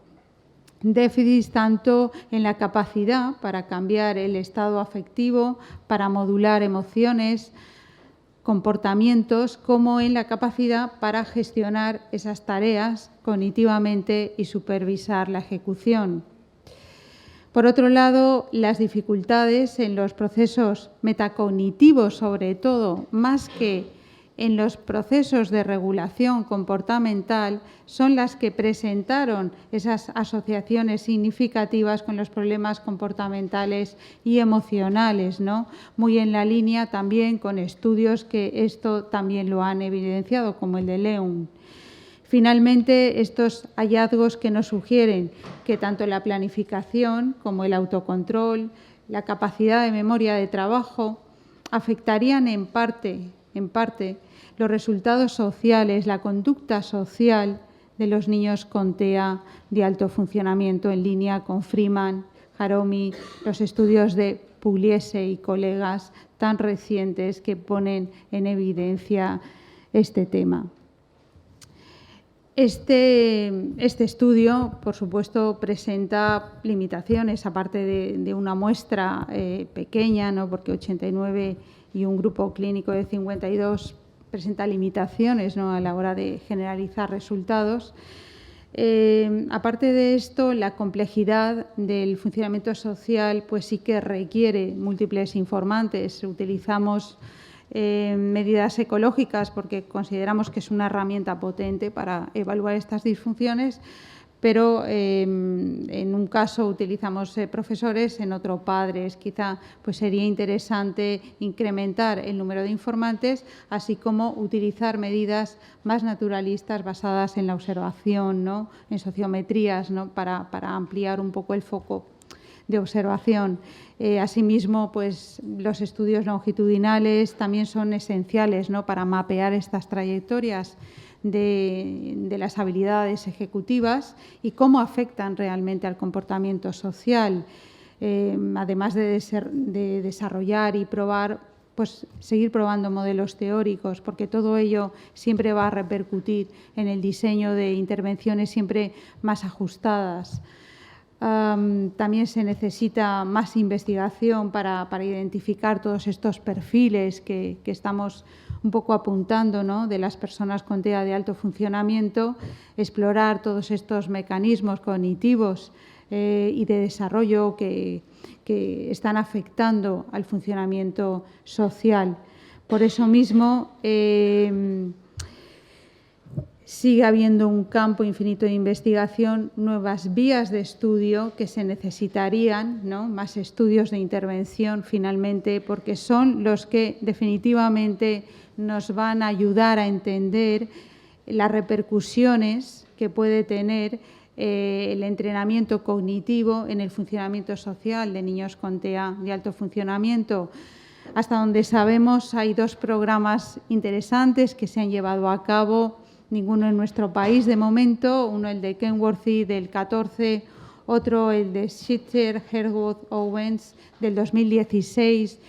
[SPEAKER 3] Déficits tanto en la capacidad para cambiar el estado afectivo, para modular emociones, comportamientos, como en la capacidad para gestionar esas tareas cognitivamente y supervisar la ejecución. Por otro lado, las dificultades en los procesos metacognitivos, sobre todo, más que en los procesos de regulación comportamental, son las que presentaron esas asociaciones significativas con los problemas comportamentales y emocionales, ¿no? Muy en la línea también con estudios que esto también lo han evidenciado, como el de Leung. Finalmente, estos hallazgos que nos sugieren que tanto la planificación como el autocontrol, la capacidad de memoria de trabajo, afectarían en parte los resultados sociales, la conducta social de los niños con TEA de alto funcionamiento, en línea con Freeman, Jaromi, los estudios de Pugliese y colegas tan recientes que ponen en evidencia este tema. Este estudio, por supuesto, presenta limitaciones, aparte de una muestra pequeña, ¿no?, porque 89 y un grupo clínico de 52 presenta limitaciones, ¿no?, a la hora de generalizar resultados. Aparte de esto, la complejidad del funcionamiento social pues sí que requiere múltiples informantes. Utilizamos medidas ecológicas porque consideramos que es una herramienta potente para evaluar estas disfunciones, pero en un caso utilizamos profesores, en otro padres. Quizá pues sería interesante incrementar el número de informantes, así como utilizar medidas más naturalistas basadas en la observación, ¿no?, en sociometrías, ¿no?, para ampliar un poco el foco de observación. Asimismo, pues los estudios longitudinales también son esenciales, ¿no?, para mapear estas trayectorias de las habilidades ejecutivas y cómo afectan realmente al comportamiento social, además de desarrollar y probar, pues seguir probando modelos teóricos, porque todo ello siempre va a repercutir en el diseño de intervenciones siempre más ajustadas. También se necesita más investigación para identificar todos estos perfiles que estamos un poco apuntando, ¿no?, de las personas con TEA de alto funcionamiento, explorar todos estos mecanismos cognitivos y de desarrollo que están afectando al funcionamiento social. Por eso mismo, sigue habiendo un campo infinito de investigación, nuevas vías de estudio que se necesitarían, ¿no?, más estudios de intervención finalmente, porque son los que definitivamente nos van a ayudar a entender las repercusiones que puede tener el entrenamiento cognitivo en el funcionamiento social de niños con TEA de alto funcionamiento. Hasta donde sabemos, hay 2 programas interesantes que se han llevado a cabo, ninguno en nuestro país de momento, uno el de Kenworthy del 14, otro el de Shitter, Herwood, Owens del 2016,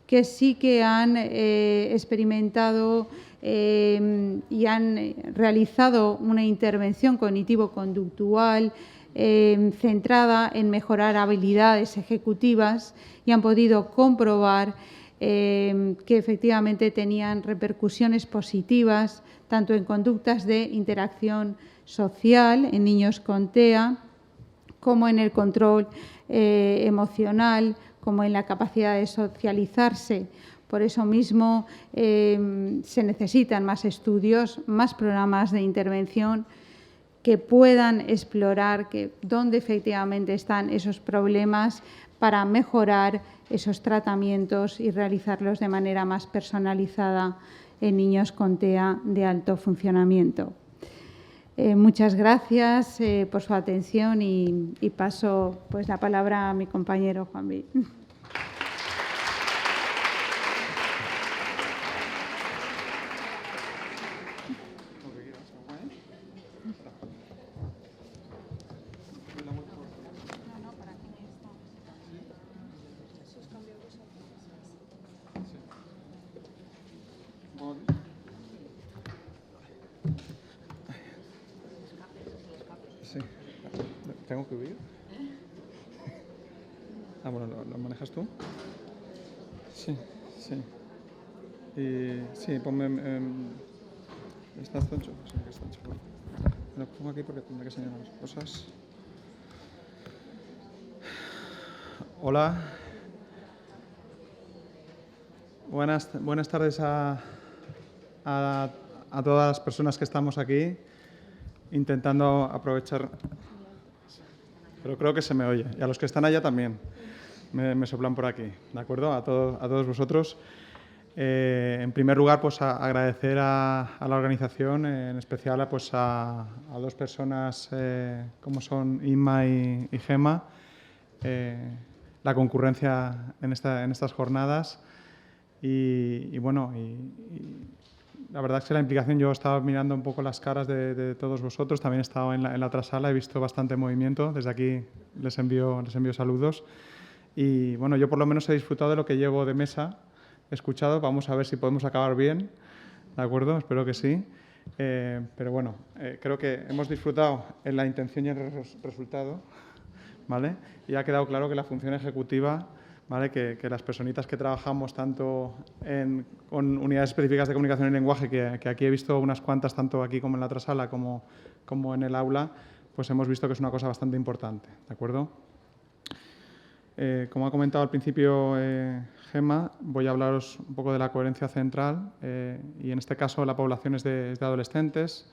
[SPEAKER 3] que sí que han experimentado y han realizado una intervención cognitivo-conductual centrada en mejorar habilidades ejecutivas y han podido comprobar que efectivamente tenían repercusiones positivas tanto en conductas de interacción social en niños con TEA, como en el control emocional, como en la capacidad de socializarse. Por eso mismo se necesitan más estudios, más programas de intervención que puedan explorar dónde efectivamente están esos problemas para mejorar esos tratamientos y realizarlos de manera más personalizada en niños con TEA de alto funcionamiento. Muchas gracias por su atención y paso pues, la palabra a mi compañero Juanvi.
[SPEAKER 5] Sí. ¿Tengo que huir? Ah, bueno, ¿lo manejas tú? Sí, sí. Y sí, ponme... ¿Estás ancho? Sí, que está ancho. Lo pongo aquí porque tendré que señalar las cosas. Hola. Buenas tardes a todas las personas que estamos aquí, intentando aprovechar... Pero creo que se me oye. Y a los que están allá también me soplan por aquí. ¿De acuerdo? A todos vosotros. En primer lugar, pues agradecer a la organización, en especial pues, a dos personas como son Inma y Gema, la concurrencia en estas jornadas. Y bueno, la verdad es que la implicación, yo estaba mirando un poco las caras de todos vosotros, también he estado en la otra sala, he visto bastante movimiento, desde aquí les envío saludos. Y bueno, yo por lo menos he disfrutado de lo que llevo de mesa, he escuchado, vamos a ver si podemos acabar bien, ¿de acuerdo? Espero que sí. Pero bueno, creo que hemos disfrutado en la intención y en el resultado, ¿vale? Y ha quedado claro que la función ejecutiva, ¿vale? Que las personitas que trabajamos tanto con unidades específicas de comunicación y lenguaje, que aquí he visto unas cuantas, tanto aquí como en la otra sala, como en el aula, pues hemos visto que es una cosa bastante importante, ¿de acuerdo? Como ha comentado al principio Gema, voy a hablaros un poco de la coherencia central y en este caso la población es de adolescentes,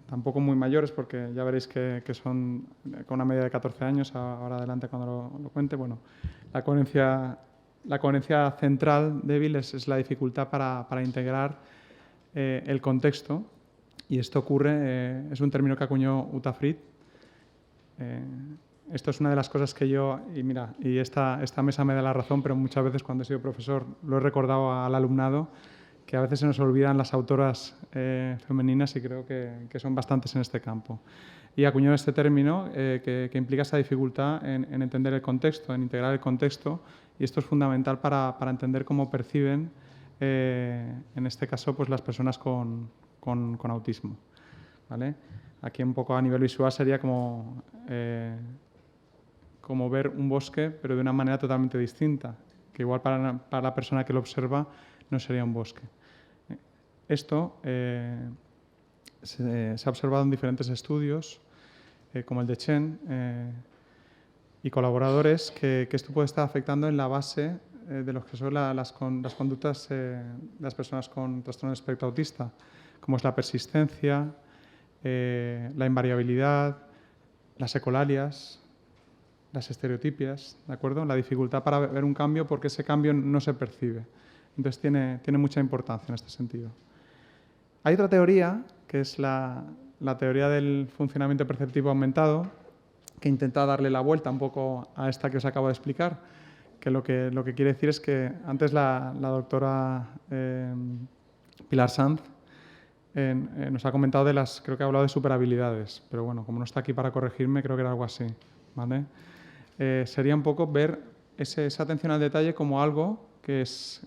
[SPEAKER 5] tampoco muy mayores porque ya veréis que son con una media de 14 años, ahora adelante cuando lo cuente. Bueno, la coherencia central débil es la dificultad para integrar el contexto, y esto ocurre, es un término que acuñó Uta Frith. Esto es una de las cosas que yo, y mira, y esta mesa me da la razón, pero muchas veces cuando he sido profesor lo he recordado al alumnado, que a veces se nos olvidan las autoras femeninas y creo que son bastantes en este campo. Y acuñó este término que implica esa dificultad en entender el contexto, en integrar el contexto, y esto es fundamental para entender cómo perciben, en este caso, pues las personas con autismo, ¿vale? Aquí un poco a nivel visual sería como ver un bosque, pero de una manera totalmente distinta, que igual para la persona que lo observa no sería un bosque. Esto se ha observado en diferentes estudios, como el de Chen y colaboradores, que esto puede estar afectando en la base de lo que son las conductas de las personas con trastorno del espectro autista, como es la persistencia, la invariabilidad, las ecolalias, las estereotipias, ¿de acuerdo? La dificultad para ver un cambio porque ese cambio no se percibe. Entonces tiene mucha importancia en este sentido. Hay otra teoría, que es la teoría del funcionamiento perceptivo aumentado, que intenta darle la vuelta un poco a esta que os acabo de explicar, que lo que quiere decir es que antes la doctora Pilar Sanz nos ha comentado creo que ha hablado de superhabilidades, pero bueno, como no está aquí para corregirme, creo que era algo así, ¿vale? Sería un poco ver esa atención al detalle como algo que es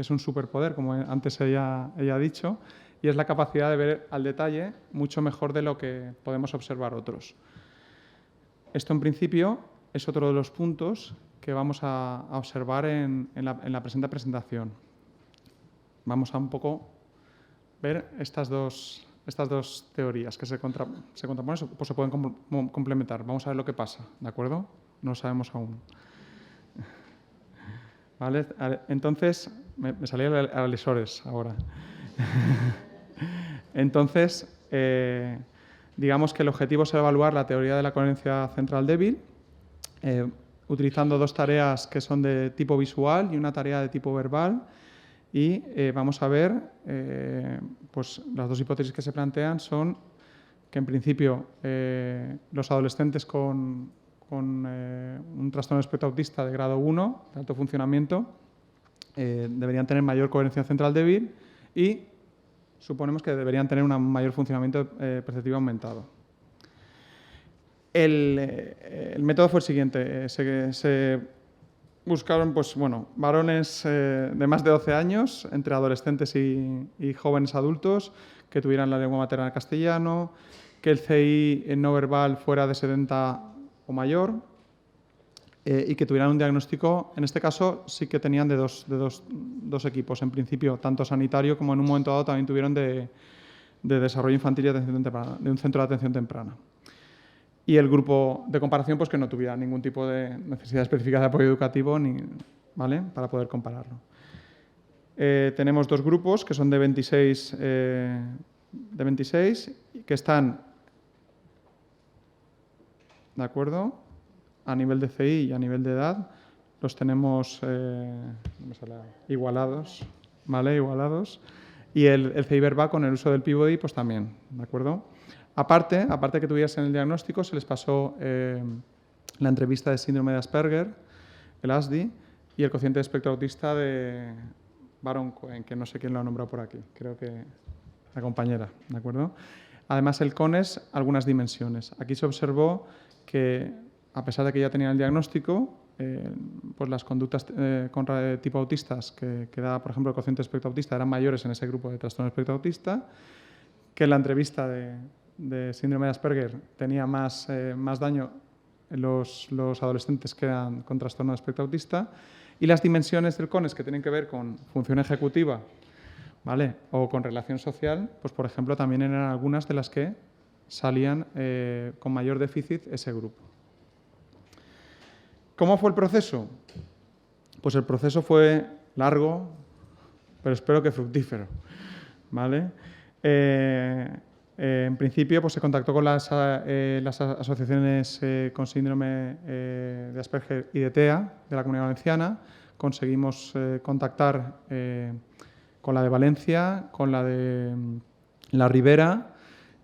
[SPEAKER 5] un superpoder, como antes ella ha dicho, y es la capacidad de ver al detalle mucho mejor de lo que podemos observar otros. Esto, en principio, es otro de los puntos que vamos a observar en la presente presentación. Vamos a un poco ver estas dos teorías que se contraponen, pues se pueden complementar. Vamos a ver lo que pasa, ¿de acuerdo? No sabemos aún. ¿Vale? Entonces, me salía el lesores ahora. Entonces, digamos que el objetivo es evaluar la teoría de la coherencia central débil, utilizando dos tareas que son de tipo visual y una tarea de tipo verbal. Y vamos a ver, pues las dos hipótesis que se plantean son que en principio los adolescentes con un trastorno de espectro autista de grado 1, de alto funcionamiento, deberían tener mayor coherencia central débil y suponemos que deberían tener un mayor funcionamiento perceptivo aumentado. El método fue el siguiente. Se buscaron pues, varones de más de 12 años, entre adolescentes y jóvenes adultos, que tuvieran la lengua materna en castellano, que el CI no verbal fuera de 70 o mayor y que tuvieran un diagnóstico, en este caso sí que tenían de dos equipos, en principio, tanto sanitario como en un momento dado también tuvieron de desarrollo infantil y atención temprana, de un centro de atención temprana. Y el grupo de comparación, pues que no tuviera ningún tipo de necesidad específica de apoyo educativo, ¿vale? Para poder compararlo. Tenemos dos grupos que son de 26, que están, ¿de acuerdo? A nivel de CI y a nivel de edad, los tenemos igualados, ¿vale? Igualados. Y el CI verbal con el uso del Peabody, pues también, ¿de acuerdo? Aparte que tuviesen el diagnóstico, se les pasó la entrevista de síndrome de Asperger, el ASDI, y el cociente de espectro autista de Baron Cohen, que no sé quién lo ha nombrado por aquí, creo que la compañera, ¿de acuerdo? Además, el CONES, algunas dimensiones. Aquí se observó que, a pesar de que ya tenían el diagnóstico, pues las conductas contra tipo autistas que da, por ejemplo, el cociente de espectro autista eran mayores en ese grupo de trastorno de espectro autista, que la entrevista de síndrome de Asperger tenía más daño en los adolescentes que eran con trastorno de espectro autista, y las dimensiones del CONES que tienen que ver con función ejecutiva, ¿vale? O con relación social, pues por ejemplo también eran algunas de las que salían con mayor déficit ese grupo. ¿Cómo fue el proceso? Pues el proceso fue largo, pero espero que fructífero, ¿vale? En principio, pues se contactó con las asociaciones con síndrome de Asperger y de TEA de la Comunidad Valenciana. Conseguimos contactar con la de Valencia, con la de La Ribera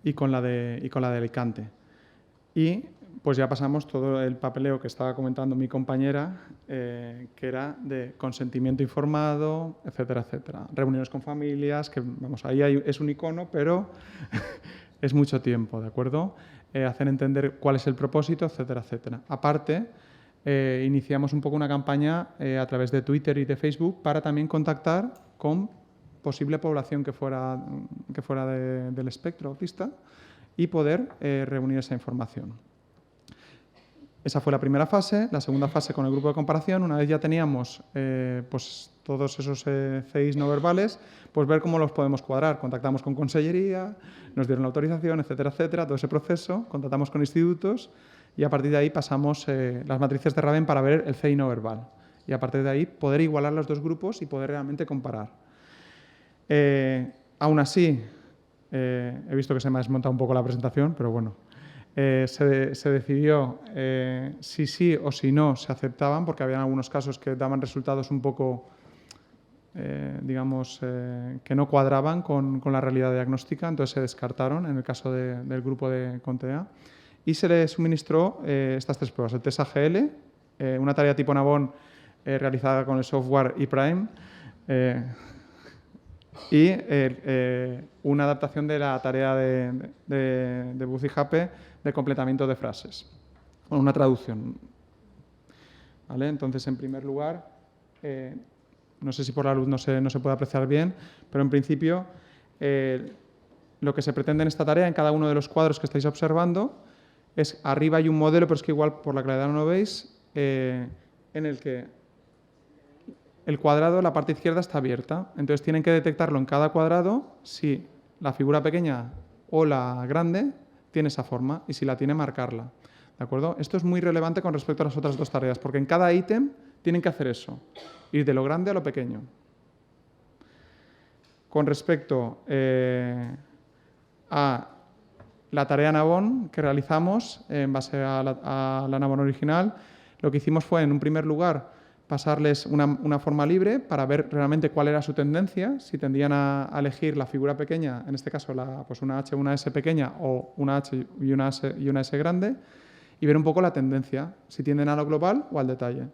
[SPEAKER 5] y con la de Alicante. Y pues ya pasamos todo el papeleo que estaba comentando mi compañera, que era de consentimiento informado, etcétera, etcétera. Reuniones con familias, que vamos, ahí es un icono, pero es mucho tiempo, ¿de acuerdo? Hacer entender cuál es el propósito, etcétera, etcétera. Aparte, iniciamos un poco una campaña a través de Twitter y de Facebook para también contactar con posible población que fuera del espectro autista y poder reunir esa información. Esa fue la primera fase. La segunda fase con el grupo de comparación, una vez ya teníamos pues, todos esos CIs no verbales, pues ver cómo los podemos cuadrar. Contactamos con Consellería, nos dieron la autorización, etcétera, etcétera, todo ese proceso, contactamos con institutos y a partir de ahí pasamos las matrices de Raven para ver el CI no verbal. Y a partir de ahí poder igualar los dos grupos y poder realmente comparar. Aún así, he visto que se me ha desmontado un poco la presentación, pero bueno. Se decidió si sí o si no se aceptaban, porque había algunos casos que daban resultados un poco, digamos, que no cuadraban con la realidad diagnóstica, entonces se descartaron en el caso del grupo de CONTEA y se les suministró estas tres pruebas, el test AGL, una tarea tipo Navon realizada con el software ePrime y una adaptación de la tarea de Booth y Hape de completamiento de frases, con una traducción. ¿Vale? Entonces, en primer lugar, no sé si por la luz no se puede apreciar bien, pero en principio lo que se pretende en esta tarea, en cada uno de los cuadros que estáis observando, es arriba hay un modelo, pero es que igual por la claridad no lo veis, en el que el cuadrado, la parte izquierda, está abierta. Entonces tienen que detectarlo en cada cuadrado si la figura pequeña o la grande tiene esa forma y si la tiene, marcarla. ¿De acuerdo? Esto es muy relevante con respecto a las otras dos tareas, porque en cada ítem tienen que hacer eso, ir de lo grande a lo pequeño. Con respecto a la tarea Nabón que realizamos en base a la Nabón original, lo que hicimos fue, en un primer lugar, pasarles una forma libre para ver realmente cuál era su tendencia, si tendían a elegir la figura pequeña, en este caso pues una H o una S pequeña o una H y una S grande, y ver un poco la tendencia, si tienden a lo global o al detalle.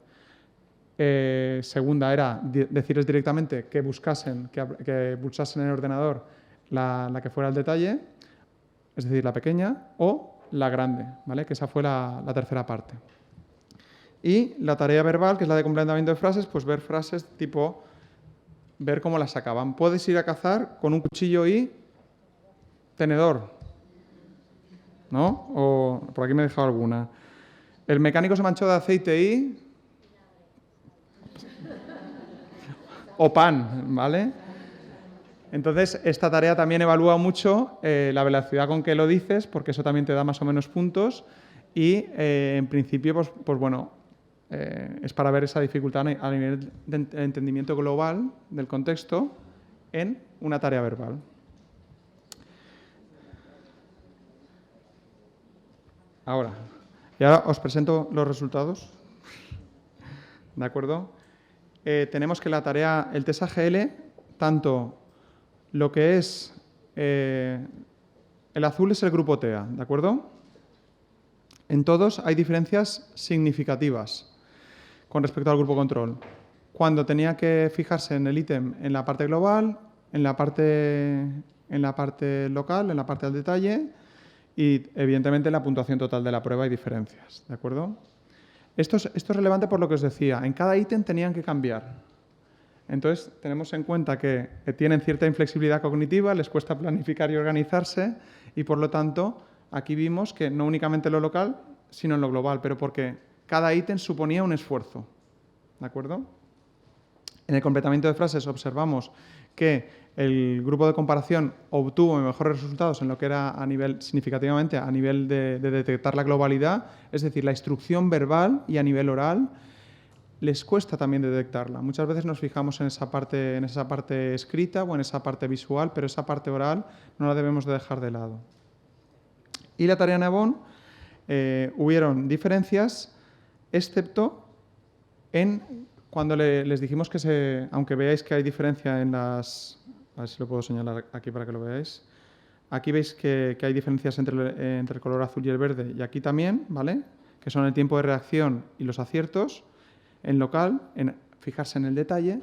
[SPEAKER 5] Segunda era decirles directamente que buscasen, que pulsasen en el ordenador la que fuera el detalle, es decir, la pequeña, o la grande, ¿vale? Que esa fue la tercera parte. Y la tarea verbal, que es la de completamiento de frases, pues ver frases tipo, ver cómo las sacaban. Puedes ir a cazar con un cuchillo y tenedor, ¿no? O por aquí me he dejado alguna. El mecánico se manchó de aceite y... o pan, ¿vale? Entonces, esta tarea también evalúa mucho la velocidad con que lo dices, porque eso también te da más o menos puntos y, en principio, pues bueno, es para ver esa dificultad a nivel de entendimiento global del contexto en una tarea verbal. Ahora, ya os presento los resultados. ¿De acuerdo? Tenemos que la tarea, el test AGL, tanto lo que es el azul es el grupo TEA, ¿de acuerdo? En todos hay diferencias significativas con respecto al grupo control. Cuando tenía que fijarse en el ítem en la parte global, en la parte local, en la parte del detalle y, evidentemente, en la puntuación total de la prueba hay diferencias, ¿de acuerdo? Esto es relevante por lo que os decía. En cada ítem tenían que cambiar. Entonces, tenemos en cuenta que tienen cierta inflexibilidad cognitiva, les cuesta planificar y organizarse y, por lo tanto, aquí vimos que no únicamente en lo local, sino en lo global, pero porque cada ítem suponía un esfuerzo. ¿De acuerdo? En el completamiento de frases observamos que el grupo de comparación obtuvo mejores resultados en lo que era significativamente a nivel de detectar la globalidad, es decir, la instrucción verbal y a nivel oral les cuesta también detectarla. Muchas veces nos fijamos en esa parte escrita o en esa parte visual, pero esa parte oral no la debemos de dejar de lado. Y la tarea Nabón, hubieron diferencias, excepto en cuando les dijimos que aunque veáis que hay diferencia en las... A ver si lo puedo señalar aquí para que lo veáis. Aquí veis que hay diferencias entre el color azul y el verde, y aquí también, ¿vale? Que son el tiempo de reacción y los aciertos. En local, fijarse en el detalle,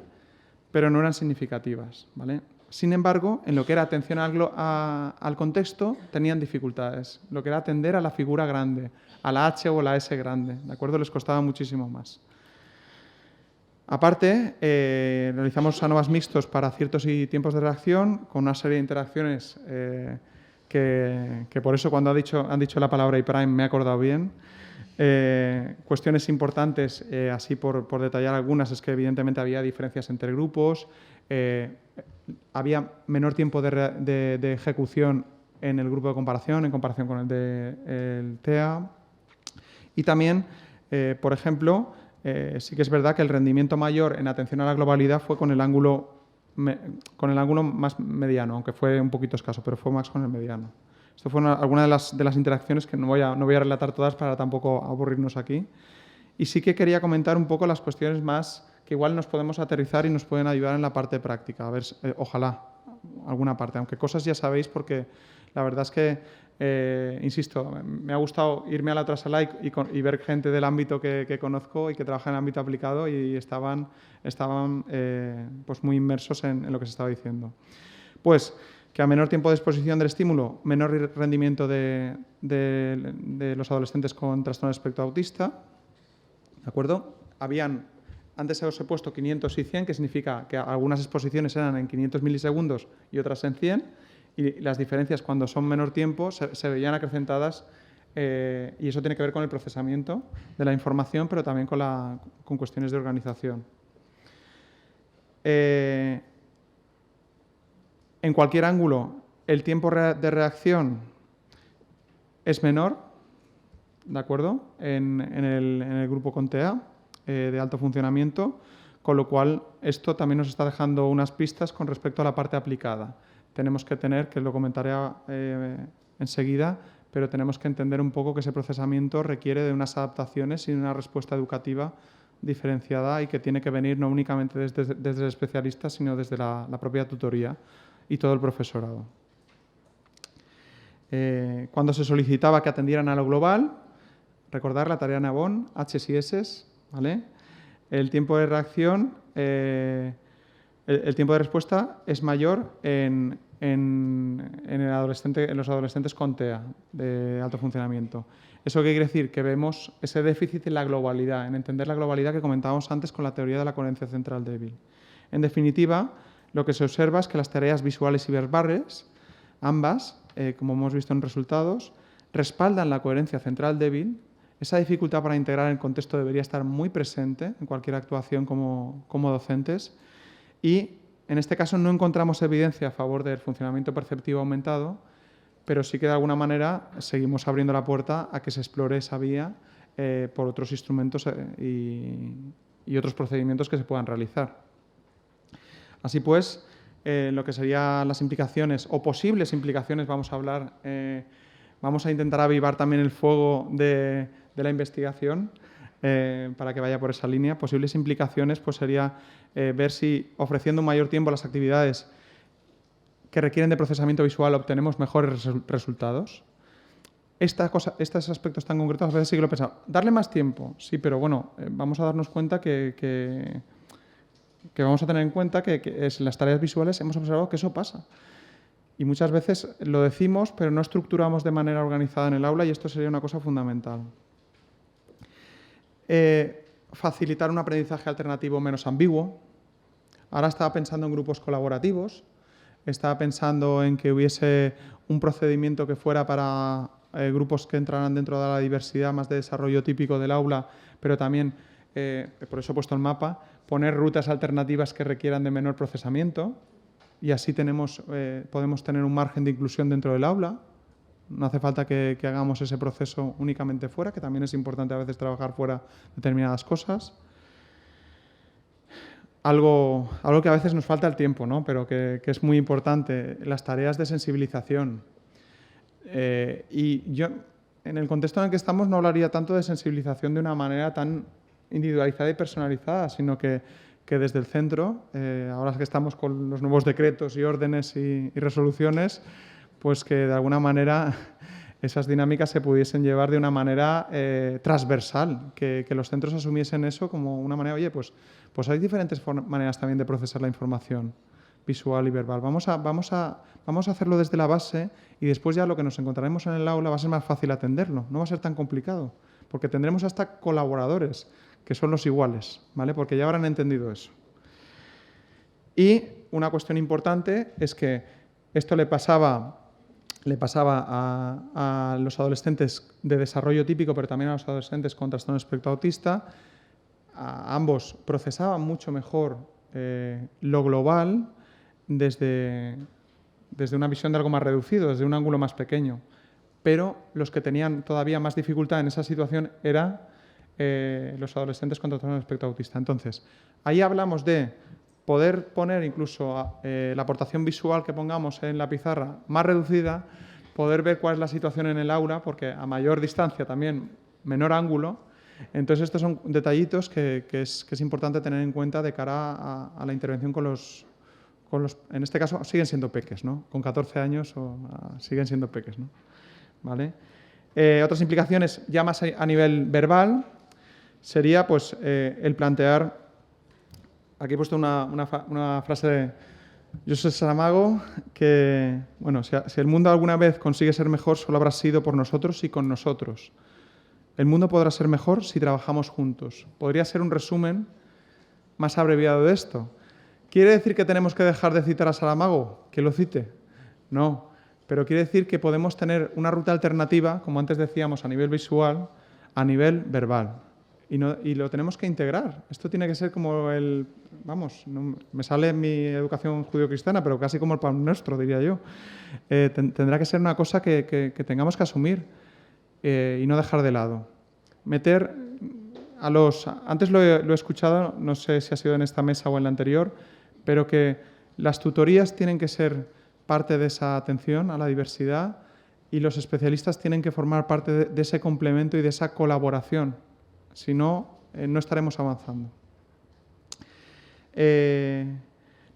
[SPEAKER 5] pero no eran significativas, ¿vale? Sin embargo, en lo que era atención al contexto, tenían dificultades. Lo que era atender a la figura grande, a la H o la S grande, ¿de acuerdo? Les costaba muchísimo más. Aparte, realizamos ANOVAs mixtos para aciertos y tiempos de reacción, con una serie de interacciones que por eso cuando han dicho la palabra iPrime me he acordado bien. Cuestiones importantes, así por detallar algunas, es que evidentemente había diferencias entre grupos, había menor tiempo de ejecución en el grupo de comparación, en comparación con el TEA. Y también, por ejemplo, sí que es verdad que el rendimiento mayor en atención a la globalidad fue con el ángulo más mediano, aunque fue un poquito escaso, pero fue más con el mediano. Esto fue algunas de las interacciones que no voy a relatar todas para tampoco aburrirnos aquí. Y sí que quería comentar un poco las cuestiones más que igual nos podemos aterrizar y nos pueden ayudar en la parte práctica. A ver, ojalá, alguna parte. Aunque cosas ya sabéis, porque la verdad es que, insisto, me ha gustado irme a la otra sala y ver gente del ámbito que conozco y que trabaja en el ámbito aplicado y estaban pues muy inmersos en lo que se estaba diciendo. Pues que a menor tiempo de exposición del estímulo, menor rendimiento de los adolescentes con trastorno de espectro autista. ¿De acuerdo? Antes os he puesto 500 y 100, que significa que algunas exposiciones eran en 500 milisegundos y otras en 100, y las diferencias cuando son menor tiempo se veían acrecentadas y eso tiene que ver con el procesamiento de la información, pero también con cuestiones de organización. En cualquier ángulo, el tiempo de reacción es menor, ¿de acuerdo? En el grupo con TEA de alto funcionamiento, con lo cual esto también nos está dejando unas pistas con respecto a la parte aplicada. Tenemos que tener, que lo comentaré enseguida, pero tenemos que entender un poco que ese procesamiento requiere de unas adaptaciones y de una respuesta educativa diferenciada y que tiene que venir no únicamente desde el especialista, sino desde la propia tutoría y todo el profesorado. Cuando se solicitaba que atendieran a lo global, recordar la tarea NABON, Hs y Ss, ¿vale? El tiempo de reacción, el tiempo de respuesta es mayor en los adolescentes con TEA de alto funcionamiento. ¿Eso qué quiere decir? Que vemos ese déficit en la globalidad, en entender la globalidad que comentábamos antes con la teoría de la coherencia central débil. En definitiva, lo que se observa es que las tareas visuales y verbales, ambas, como hemos visto en resultados, respaldan la coherencia central débil. Esa dificultad para integrar el contexto debería estar muy presente en cualquier actuación como docentes y en este caso no encontramos evidencia a favor del funcionamiento perceptivo aumentado, pero sí que de alguna manera seguimos abriendo la puerta a que se explore esa vía por otros instrumentos y otros procedimientos que se puedan realizar. Así pues, lo que serían las implicaciones o posibles implicaciones, vamos a hablar, vamos a intentar avivar también el fuego de la investigación para que vaya por esa línea. Posibles implicaciones pues sería ver si ofreciendo un mayor tiempo a las actividades que requieren de procesamiento visual obtenemos mejores resultados. Estos aspectos tan concretos a veces sí que lo he pensado. Darle más tiempo, sí, pero bueno, vamos a darnos cuenta que vamos a tener en cuenta que en las tareas visuales hemos observado que eso pasa. Y muchas veces lo decimos, pero no estructuramos de manera organizada en el aula y esto sería una cosa fundamental. Facilitar un aprendizaje alternativo menos ambiguo. Ahora estaba pensando en grupos colaborativos, estaba pensando en que hubiese un procedimiento que fuera para grupos que entraran dentro de la diversidad más de desarrollo típico del aula, pero también, por eso he puesto el mapa, poner rutas alternativas que requieran de menor procesamiento y así podemos tener un margen de inclusión dentro del aula. No hace falta que hagamos ese proceso únicamente fuera, que también es importante a veces trabajar fuera determinadas cosas. Algo que a veces nos falta el tiempo, ¿no? Pero que es muy importante, las tareas de sensibilización. Y yo, en el contexto en el que estamos, no hablaría tanto de sensibilización de una manera tan individualizada y personalizada, sino que desde el centro, ahora que estamos con los nuevos decretos y órdenes y resoluciones, pues que de alguna manera esas dinámicas se pudiesen llevar de una manera transversal, que los centros asumiesen eso como una manera, oye, pues hay diferentes maneras también de procesar la información visual y verbal. Vamos a hacerlo desde la base y después ya lo que nos encontraremos en el aula va a ser más fácil atenderlo, no va a ser tan complicado, porque tendremos hasta colaboradores, que son los iguales, ¿vale? Porque ya habrán entendido eso. Y una cuestión importante es que esto le pasaba a los adolescentes de desarrollo típico, pero también a los adolescentes con trastorno espectro autista. Ambos procesaban mucho mejor lo global desde una visión de algo más reducido, desde un ángulo más pequeño. Pero los que tenían todavía más dificultad en esa situación eran los adolescentes con trastorno espectro autista. Entonces, ahí hablamos de poder poner incluso la aportación visual que pongamos en la pizarra más reducida, poder ver cuál es la situación en el aula, porque a mayor distancia también menor ángulo. Entonces estos son detallitos que es importante tener en cuenta de cara a la intervención con los, en este caso siguen siendo peques, ¿no? Con 14 años siguen siendo peques, ¿no? ¿Vale? Otras implicaciones ya más a nivel verbal sería pues, el plantear. Aquí he puesto una frase de Josep Saramago que, bueno, si el mundo alguna vez consigue ser mejor, solo habrá sido por nosotros y con nosotros. El mundo podrá ser mejor si trabajamos juntos. Podría ser un resumen más abreviado de esto. ¿Quiere decir que tenemos que dejar de citar a Saramago? ¿Que lo cite? No. pero quiere decir que podemos tener una ruta alternativa, como antes decíamos, a nivel visual, a nivel verbal. Y lo tenemos que integrar. Esto tiene que ser como el... Vamos, no, me sale en mi educación judio-cristiana, pero casi como el pan nuestro, diría yo. Tendrá que ser una cosa que tengamos que asumir y no dejar de lado. Meter a los... Antes lo he escuchado, no sé si ha sido en esta mesa o en la anterior, pero que las tutorías tienen que ser parte de esa atención a la diversidad y los especialistas tienen que formar parte de ese complemento y de esa colaboración. Si no, no estaremos avanzando.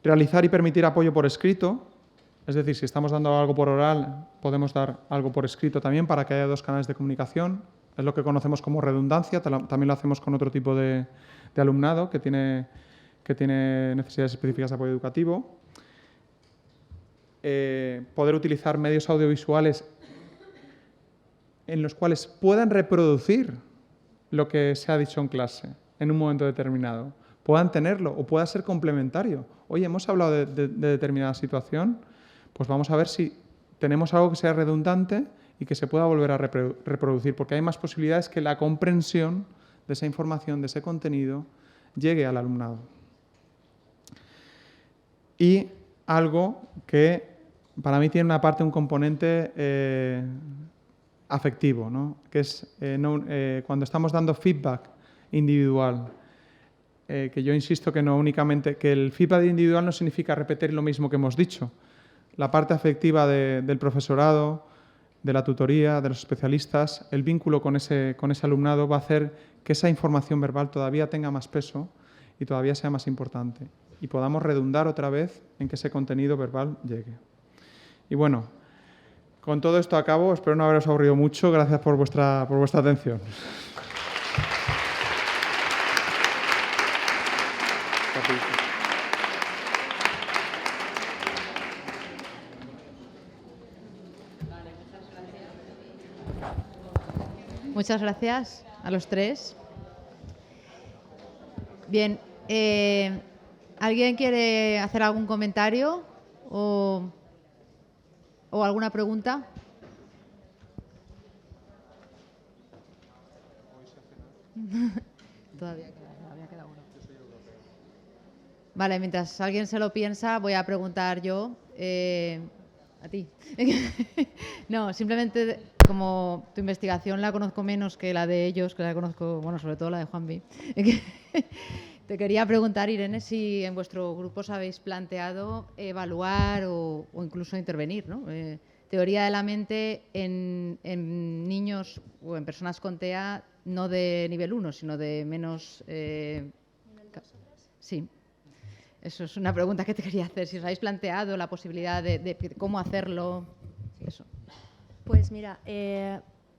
[SPEAKER 5] Realizar y permitir apoyo por escrito, es decir, si estamos dando algo por oral, podemos dar algo por escrito también para que haya dos canales de comunicación. Es lo que conocemos como redundancia, también lo hacemos con otro tipo de alumnado que tiene necesidades específicas de apoyo educativo. Poder utilizar medios audiovisuales en los cuales puedan reproducir lo que se ha dicho en clase en un momento determinado. Puedan tenerlo o pueda ser complementario. Oye, hemos hablado de determinada situación, pues vamos a ver si tenemos algo que sea redundante y que se pueda volver a reproducir, porque hay más posibilidades que la comprensión de esa información, de ese contenido, llegue al alumnado. Y algo que para mí tiene una parte, un componente afectivo, ¿no? Que es cuando estamos dando feedback individual, que yo insisto que no únicamente, que el feedback individual no significa repetir lo mismo que hemos dicho. La parte afectiva del profesorado, de la tutoría, de los especialistas, el vínculo con ese alumnado va a hacer que esa información verbal todavía tenga más peso y todavía sea más importante y podamos redundar otra vez en que ese contenido verbal llegue. Y bueno, con todo esto acabo. Espero no haberos aburrido mucho. Gracias por vuestra atención.
[SPEAKER 1] Muchas gracias a los tres. Bien, ¿alguien quiere hacer algún comentario o alguna pregunta? Todavía queda uno. Vale, mientras alguien se lo piensa, voy a preguntar yo a ti. No, simplemente como tu investigación la conozco menos que la de ellos, que la conozco, bueno, sobre todo la de Juanvi. Te quería preguntar, Irene, si en vuestro grupo os habéis planteado evaluar o incluso intervenir, ¿no? Teoría de la mente en niños o en personas con TEA no de nivel 1, sino de menos... ¿Nivel 2 o 3? Sí. Eso es una pregunta que te quería hacer. Si os habéis planteado la posibilidad de cómo hacerlo. Eso.
[SPEAKER 2] Pues mira,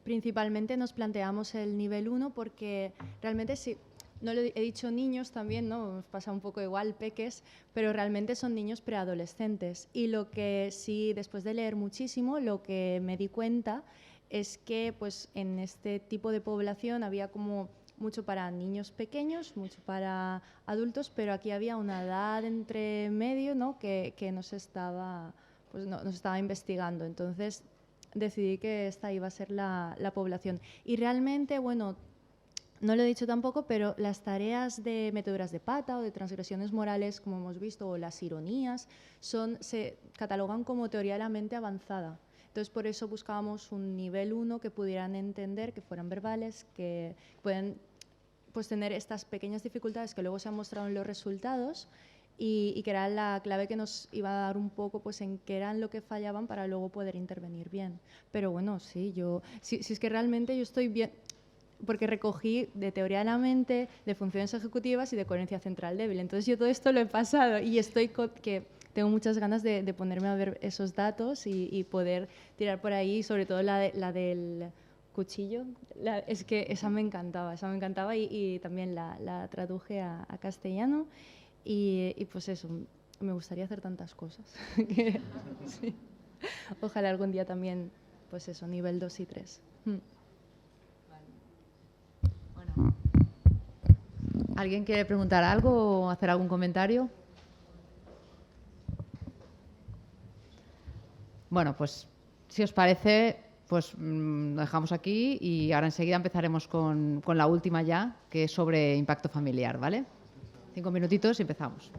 [SPEAKER 2] principalmente nos planteamos el nivel 1 porque realmente sí, no he dicho niños también, ¿no? Nos pasa un poco igual, peques, pero realmente son niños preadolescentes. Y lo que sí, después de leer muchísimo, lo que me di cuenta es que pues, en este tipo de población había como mucho para niños pequeños, mucho para adultos, pero aquí había una edad entre medio, ¿no? que nos estaba investigando. Entonces decidí que esta iba a ser la población. Y realmente, bueno, no lo he dicho tampoco, pero las tareas de meteduras de pata o de transgresiones morales, como hemos visto, o las ironías, se catalogan como teoría de la mente avanzada. Entonces, por eso buscábamos un nivel 1 que pudieran entender, que fueran verbales, que pueden pues, tener estas pequeñas dificultades que luego se han mostrado en los resultados y que era la clave que nos iba a dar un poco pues, en qué eran lo que fallaban para luego poder intervenir bien. Pero bueno, sí, si es que realmente yo estoy bien, porque recogí de teoría de la mente, de funciones ejecutivas y de coherencia central débil. Entonces, yo todo esto lo he pasado y estoy que tengo muchas ganas de ponerme a ver esos datos y poder tirar por ahí, sobre todo la del cuchillo. Es que esa me encantaba y también la traduje a castellano y pues eso, me gustaría hacer tantas cosas. Sí. Ojalá algún día también, pues eso, nivel 2 y 3.
[SPEAKER 1] Bueno. ¿Alguien quiere preguntar algo o hacer algún comentario? Bueno, pues Si os parece, pues lo dejamos aquí y ahora enseguida empezaremos con la última ya, que es sobre impacto familiar, ¿vale? 5 minutitos y empezamos.